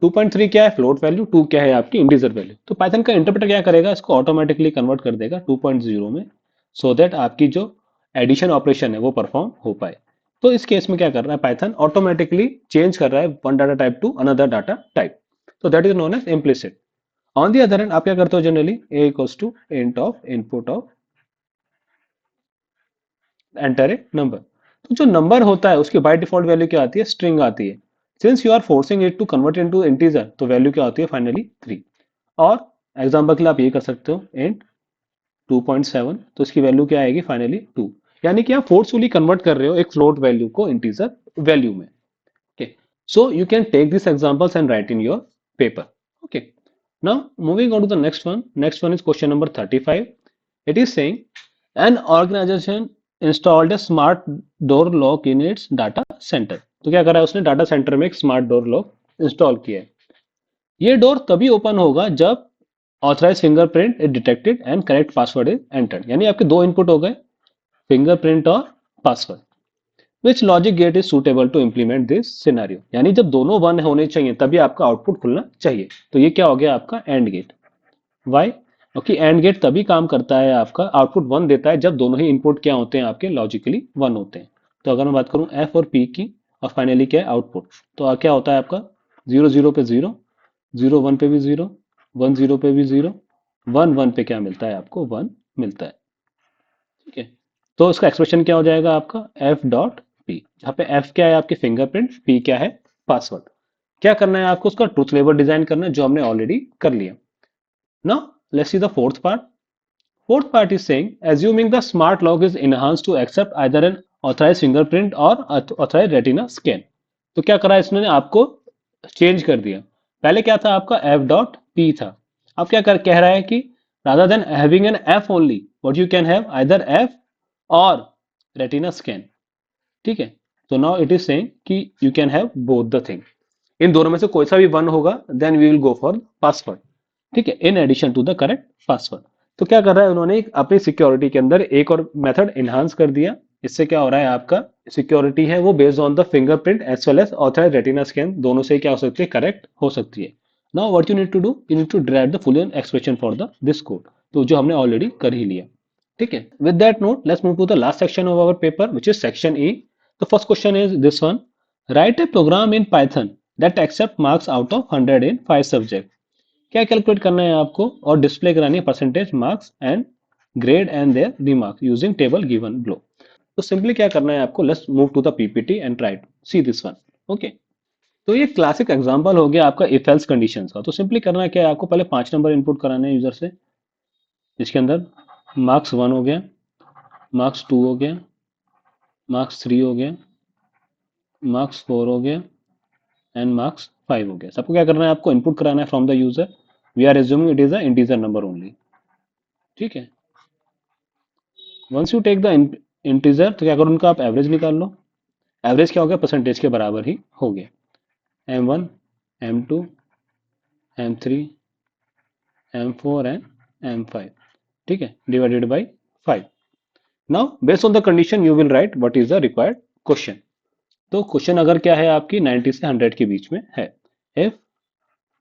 2.3 क्या है फ्लोट वैल्यू, 2 क्या है आपकी इंटीजर वैल्यू। तो पाइथन का इंटरप्रेटर क्या करेगा, इसको ऑटोमेटिकली कन्वर्ट कर देगा 2.0 में, सो दैट आपकी जो एडिशन ऑपरेशन है वो परफॉर्म हो पाए। तो इस केस में क्या कर रहा है पाइथन, ऑटोमेटिकली चेंज कर रहा है one data type to another data type. तो that is known as implicit. On the other hand आप क्या करते हो generally, a equals to int of input of enter a number. तो जो नंबर होता है उसकी बाय डिफॉल्ट वैल्यू क्या आती है, स्ट्रिंग आती है। Since you are forcing it to convert into integer, तो वैल्यू क्या होती है फाइनली 3। और एग्जांपल के लिए आप ये कर सकते हो इंट 2.7, तो इसकी वैल्यू क्या आएगी फाइनली 2। यानी कि आप फोर्सफुली कन्वर्ट कर रहे हो एक फ्लोट वैल्यू को इंटीजर वैल्यू में। Okay, so you can take this examples and write in your paper. Okay, now moving on to the next one. Next one is question number 35. It is saying an organization installed a smart door lock in its data center. तो क्या करा है उसने, data centre में एक smart door lock install किया है। ये डोर तभी ओपन होगा जब authorize fingerprint is detected and correct password is entered. यानी आपके दो इनपुट हो गए, फिंगरप्रिंट और password. Which logic gate is suitable to implement this scenario. यानी जब दोनों वन होने चाहिए तभी आपका आउटपुट खुलना चाहिए। तो ये क्या हो गया आपका एंड गेट। वाई, क्योंकि एंड गेट तभी काम करता है, आपका आउटपुट वन देता है जब दोनों ही इनपुट क्या होते हैं आपके लॉजिकली वन होते हैं। तो अगर मैं बात करूं एफ और पी की, और फाइनली क्या है आउटपुट, तो क्या होता है आपका 0 0 पे 0, 0 1 पे भी 0, 1 0 पे भी 0, 1 1 पे क्या मिलता है आपको 1 मिलता है। ठीक है, तो इसका एक्सप्रेशन क्या हो जाएगा आपका एफ डॉट पी, जहाँ पे एफ क्या है आपकी फिंगरप्रिंट, पी क्या है पासवर्ड। क्या करना है आपको, उसका ट्रूथ टेबल डिजाइन करना है जो हमने ऑलरेडी कर लिया। Now let's see the fourth part. Fourth part is saying assuming the smart lock is enhanced to accept either an authorized fingerprint or authorized retina scan. तो क्या करा इसने आपको चेंज कर दिया। पहले क्या था आपका f डॉट p था, अब क्या कर कह रहा है कि rather than having an f only what you can have either f or retina scan। ठीक है, तो नाउ इट इज सेइंग कि you can have both the thing, इन दोनों में से कोई सा भी वन होगा then we will go for password. ठीक है, in addition to the correct password. तो क्या कर रहा है उन्होंने अपनी सिक्योरिटी के अंदर एक और मेथड इनहांस कर दिया। इससे क्या हो रहा है आपका सिक्योरिटी है वो based on the fingerprint as well as authorized retina scan, दोनों से क्या हो सकती है करेक्ट हो सकती है। Now what you need to do, you need to derive the full expression for the this code, तो जो हमने ऑलरेडी कर ही लिया। ठीक है, with that note let's move to the last section of our paper which is section A. The first question is this one. Write a program in Python that accept marks out of 100 in 5 subject. क्या calculate करना है आपको और display करानी है percentage marks and grade and their remark using table given below. तो simply क्या करना है आपको, let's move to the PPT and try to see this one. Okay, तो ये क्लासिक एग्जांपल हो गया आपका इफ एल्स कंडीशन का। तो सिंपली करना क्या है आपको, पहले 5 नंबर इनपुट कराने हैं यूजर से। इसके अंदर मार्क्स 1 हो गया, मार्क्स 2 हो गया, मार्क्स 3 हो गया, मार्क्स 4 हो गया एंड मार्क्स 5 हो गया। सबको क्या करना है आपको इनपुट कराना है from the user. We are assuming it is a integer number only. ठीक है, once you take the integer तो क्या करो उनका आप एवरेज निकाल लो। एवरेज क्या हो गया परसेंटेज के बराबर ही हो गया, M1 M2 M3 M4 and M5। ठीक है, divided by 5। Now based on the condition you will write what is the required question. तो क्वेश्चन अगर क्या है आपकी 90 से 100 के बीच में है, इफ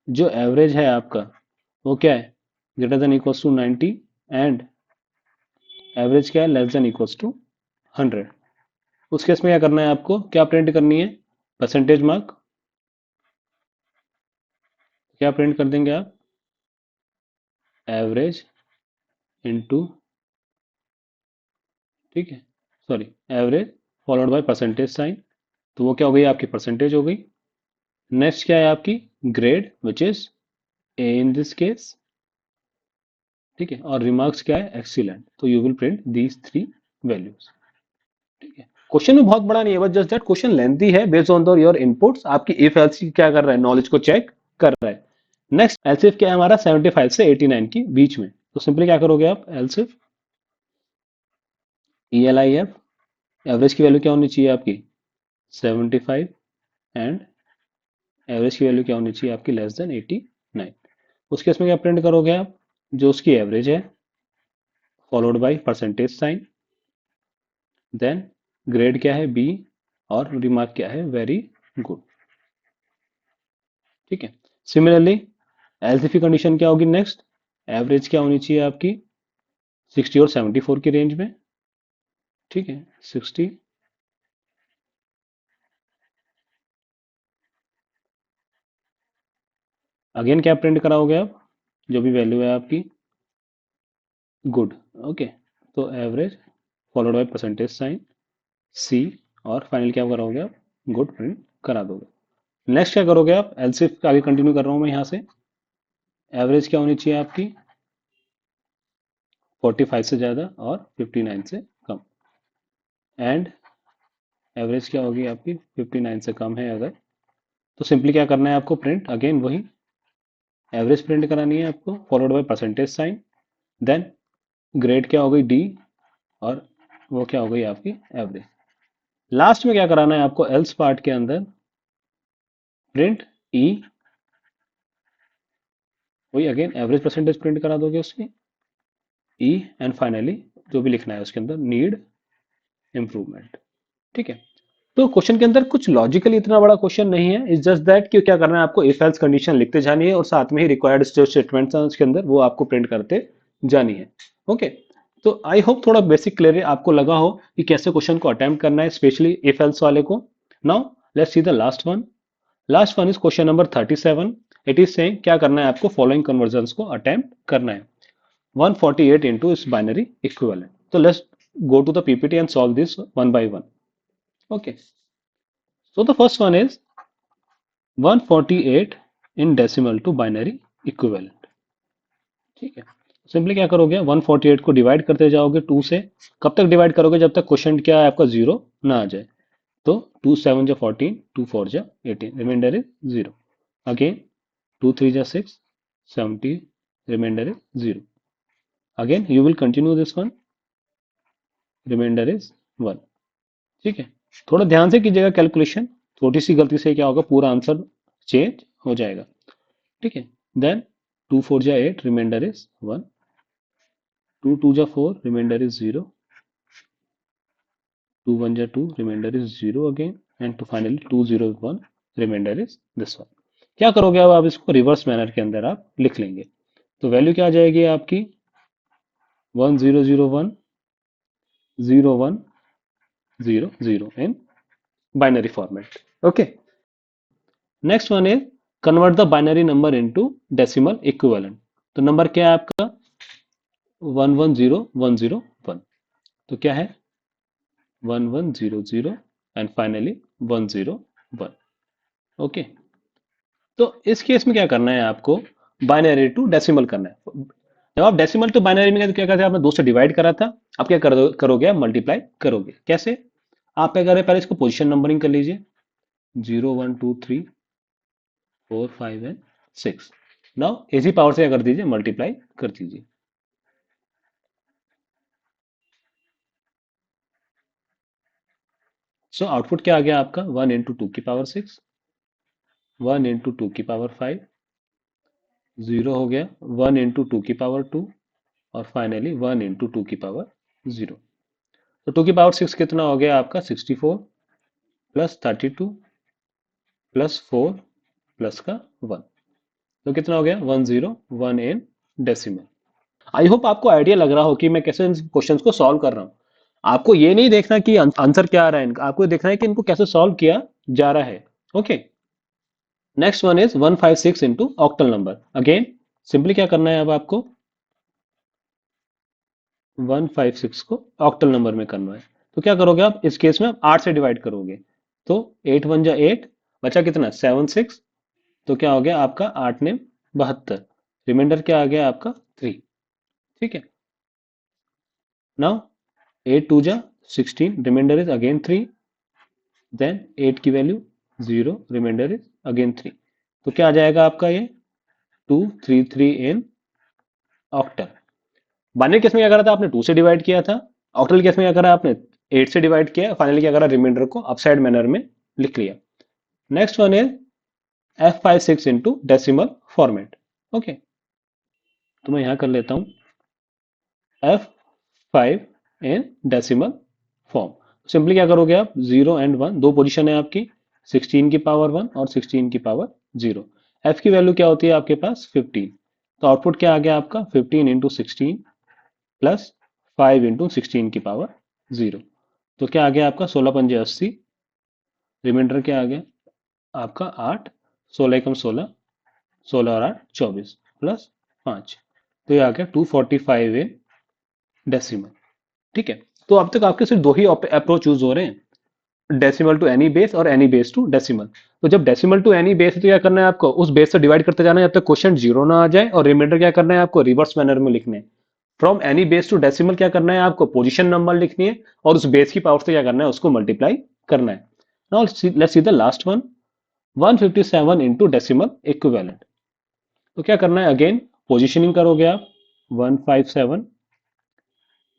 जो एवरेज है आपका वो क्या है greater than equals to 90 and average क्या है लेस देन इक्वल्स टू 100। उस केस में क्या करना है आपको, क्या प्रिंट करनी है परसेंटेज मार्क। क्या प्रिंट कर देंगे आप, एवरेज इनटू, ठीक है sorry, average followed by percentage sign. तो वो क्या हो गई आपकी परसेंटेज हो गई। नेक्स्ट क्या है आपकी grade which is A in this case. ठीक है, और रिमार्क्स क्या है एक्सीलेंट। तो you will print these 3 values. ठीक है, क्वेश्चन में बहुत बड़ा नहीं है, बस जस्ट दैट क्वेश्चन लेंथी है based on the your inputs. आपकी इफ एल्स की क्या कर रहा है, नॉलेज को चेक कर रहा है। नेक्स्ट एलसीफ क्या है हमारा 75 से 89 के बीच में। तो सिंपली क्या करोगे आप, एलसीफ ELIF, एवरेज की वैल्यू क्या होनी चाहिए आपकी 75 एंड एवरेज की वैल्यू क्या होनी चाहिए आपकी लेस देन 89। उस केस में क्या प्रिंट करोगे आप, जो उसकी एवरेज है followed by percentage sign, then grade क्या है बी, और रिमार्क क्या है वेरी गुड। ठीक है। सिमिलरली एलसीफी कंडीशन क्या होगी नेक्स्ट, एवरेज क्या होनी चाहिए आपकी 60 और 74 की रेंज में। ठीक है, 60, अगेन क्या प्रिंट कराओगे आप, जो भी वैल्यू है आपकी गुड। ओके, तो average followed by percentage sign C, और फाइनल क्या करोगे आप, गुड प्रिंट करा दोगे। नेक्स्ट क्या करोगे आप, एलसीएफ आगे कंटिन्यू कर रहा हूं मैं यहाँ से। एवरेज क्या होनी चाहिए आपकी 45 से ज़्यादा और 59 से कम, एंड एवरेज क्या होगी आपकी 59 से कम है अगर, तो सिंपली क्या करना है आपको, प्रिंट अगेन वही एवरेज प्रिंट करानी है आपको followed by percentage sign, then grade क्या हो गई डी, और वो क्या हो गई आपकी एवरेज। लास्ट में क्या कराना है आपको, एल्स पार्ट के अंदर प्रिंट ई, वही अगेन एवरेज परसेंटेज प्रिंट करा दोगे उसकी ई, एंड फाइनली जो भी लिखना है उसके अंदर नीड इम्प्रूवमेंट। ठीक है। तो क्वेश्चन के अंदर कुछ लॉजिकली इतना बड़ा क्वेश्चन नहीं है, इट्स जस्ट दैट कि क्या करना है आपको, इफ एल्स कंडीशन लिखते जानी है और साथ में ही रिक्वायर्ड जो स्टेटमेंट्स हैं उसके अंदर वो आपको प्रिंट करते जानी है। ओके, तो आई होप थोड़ा बेसिक क्लियर आपको लगा हो कि कैसे क्वेश्चन को अटेम्प्ट करना है, स्पेशली इफ एल्स वाले को। Now let's see the last one. Last one is question number 37। It is saying क्या करना है आपको, फॉलोइंग कन्वर्जन को अटेम्प्ट करना है 148 into its binary equivalent. So let's go to the PPT and solve this one by one. Okay. So the first one is 148 in decimal to binary equivalent. ठीक है। Simply क्या करोगे, 148 को divide करते जाओगे 2 से। कब तक डिवाइड करोगे, जब तक क्वेश्चन क्या है आपका जीरो ना आ जाए। तो 2 7 जा 14, 2 4 जा 18, रिमाइंडर इज जीरो। अगेन 2 3 जा 6, 70, remainder is zero. Again you will continue this one, remainder is 1। ठीक है। थोड़ा ध्यान से कीजिएगा कैलकुलेशन, छोटी सी गलती से क्या होगा पूरा आंसर चेंज हो जाएगा। ठीक है। देन 2 4 जा 8, रिमाइंडर इज 1, 2 2 जा 4, रिमाइंडर इज 0, 2 1 जा 2, remainder is 0 again, and to finally 2 0 1, remainder is this one. क्या करोगे अब आप इसको रिवर्स मैनर के अंदर आप लिख लेंगे, तो वैल्यू क्या आ जाएगी आपकी 1 0 0 1 0 1 0 0 in binary format. Okay. Next one is convert the binary number into decimal equivalent. तो नंबर क्या है आपका 110 101, तो क्या है 1100 एंड फाइनली 101। ओके। तो इस केस में क्या करना है आपको, बाइनरी टू डेसिमल करना है। जब आप डेसिमल टू बाइनरी में गए तो क्या करते हैं, आपने दो से डिवाइड करा था, अब क्या करोगे आप मल्टीप्लाई करोगे। कैसे, आप क्या करें, पहले इसको पोजीशन नंबरिंग कर लीजिए 0 1 2 3 4 5 एंड 6। नाउ इसी पावर से क्या कर दीजिए, मल्टीप्लाई कर दीजिए। सो आउटपुट क्या आ गया आपका 1 इंटू 2 की पावर 6, 1 इंटू 2 की पावर 5, 0 हो गया 1 इंटू 2 की पावर 2, और फाइनली 1 इंटू 2 की पावर 0। तो 2 की पावर 6 कितना हो गया आपका 64 प्लस 32 प्लस 4 प्लस का 1, तो कितना हो गया 101 इन डेसिमल। आई होप आपको आइडिया लग रहा हो कि मैं कैसे इन क्वेश्चंस को सॉल्व कर रहा हूं। आपको ये नहीं देखना कि आंसर क्या आ रहा है इनका, आपको देखना है कि इनको कैसे सॉल्व किया जा रहा है। Okay. Next one is 156 into octal number. Again simply क्या करना है अब आपको 156 को ऑक्टल नंबर में करना है। तो क्या करोगे आप इस केस में, आप 8 से डिवाइड करोगे, तो 8 1 जा 8, बचा कितना 7 6, तो क्या हो गया आपका 8 ने 72, रिमाइंडर क्या आ गया आपका 3। ठीक है। नाउ 8 2 जा 16, रिमाइंडर इज अगेन 3, देन 8 की वैल्यू 0, रिमाइंडर इज अगेन 3, तो क्या आ जाएगा आपका ये 233 इन ऑक्टल। बाइनरी केस में क्या करा था आपने 2 से डिवाइड किया था, ऑक्टल केस में क्या करा आपने 8 से डिवाइड किया, फाइनली क्या करा रिमाइंडर को अपसाइड मैनर में लिख लिया। Next one is F56 into decimal format. Okay, तो मैं यहां कर लेता हूं 5 इन डेसिमल फॉर्म। सिंपली क्या करोगे आप, 0 एंड 1 दो पोजीशन है आपकी, 16 की पावर 1 और 16 की पावर 0। एफ की वैल्यू क्या होती है आपके पास, 15। तो आउटपुट क्या आ गया आपका, 15 इंटू 16 प्लस 5 इंटू 16 की पावर 0। तो क्या आ गया आपका, 16 पंजे 80, रिमाइंडर क्या आ गया आपका 8, 16 एकम 16, 16 और 8 24 प्लस 5। तो ये आ गया 245 इन डेसिमल। ठीक है, तो अब तक आपके सिर्फ दो ही अप्रोच यूज हो रहे हैं, डेसिमल टू एनी बेस और एनी बेस टू डेसिमल। तो जब डेसिमल टू एनी बेस है तो क्या करना है आपको, उस बेस से डिवाइड करते जाना है जब तक क्वेश्चन जीरो ना आ जाए, और रिमाइंडर क्या करना है आपको, रिवर्स मैनर में लिखने हैं। From any base to decimal क्या करना है आपको, पोजीशन नंबर लिखनी है और उस बेस की पावर से क्या करना है, उसको मल्टीप्लाई करना है। Now let's see the last one, 157 into decimal equivalent. तो क्या करना है, अगेन पोजिशनिंग करोगे आप, 157,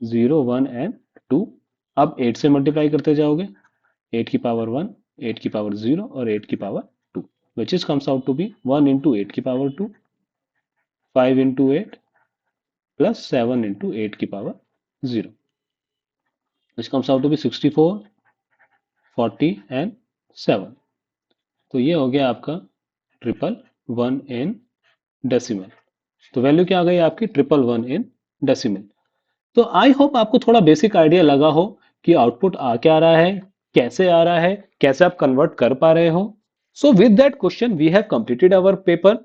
0 1 एंड 2। अब 8 से मल्टीप्लाई करते जाओगे, 8 की पावर 1, 8 की पावर 0 और 8 की power 2, which is comes out to be 1 into 8 की पावर 2, 5 इंटू 8 प्लस 7 इंटू 8 की power 0, which comes out to be 64, 40 and 7। तो ये हो गया आपका 111 इन डेसिमल। तो वैल्यू क्या आ गई आपकी, 111 इन डेसिमल। तो आई होप आपको थोड़ा बेसिक आइडिया लगा हो कि आउटपुट आ क्या रहा है, कैसे आ रहा है, कैसे आप कन्वर्ट कर पा रहे हो। So with that question we have completed our paper.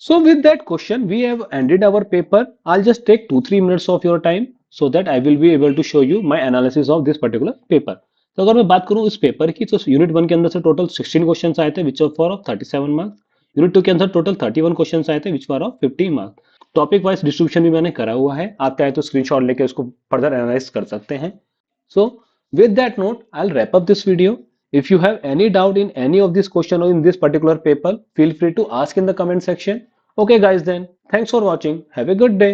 So with that question, we have ended our paper. I'll just take 2-3 minutes of your time so that I will be able to show you my analysis of this particular paper. तो अगर मैं बात करूं इस paper की, तो unit 1 के अंदर से टोटल 16 क्वेश्चंस आए थे which for of 37 marks. Unit 2 के अंदर टोटल 31 क्वेश्चंस आए थे which for of 50 marks. Topic wise distribution भी मैंने करा हुआ है, आप चाहे तो स्क्रीनशॉट लेके उसको फर्दर एनालाइज कर सकते हैं। So with that note, I'll wrap up this video. If you have any doubt in any of this question or in this particular paper, feel free to ask in the comment section. Okay guys then, thanks for watching. Have a good day.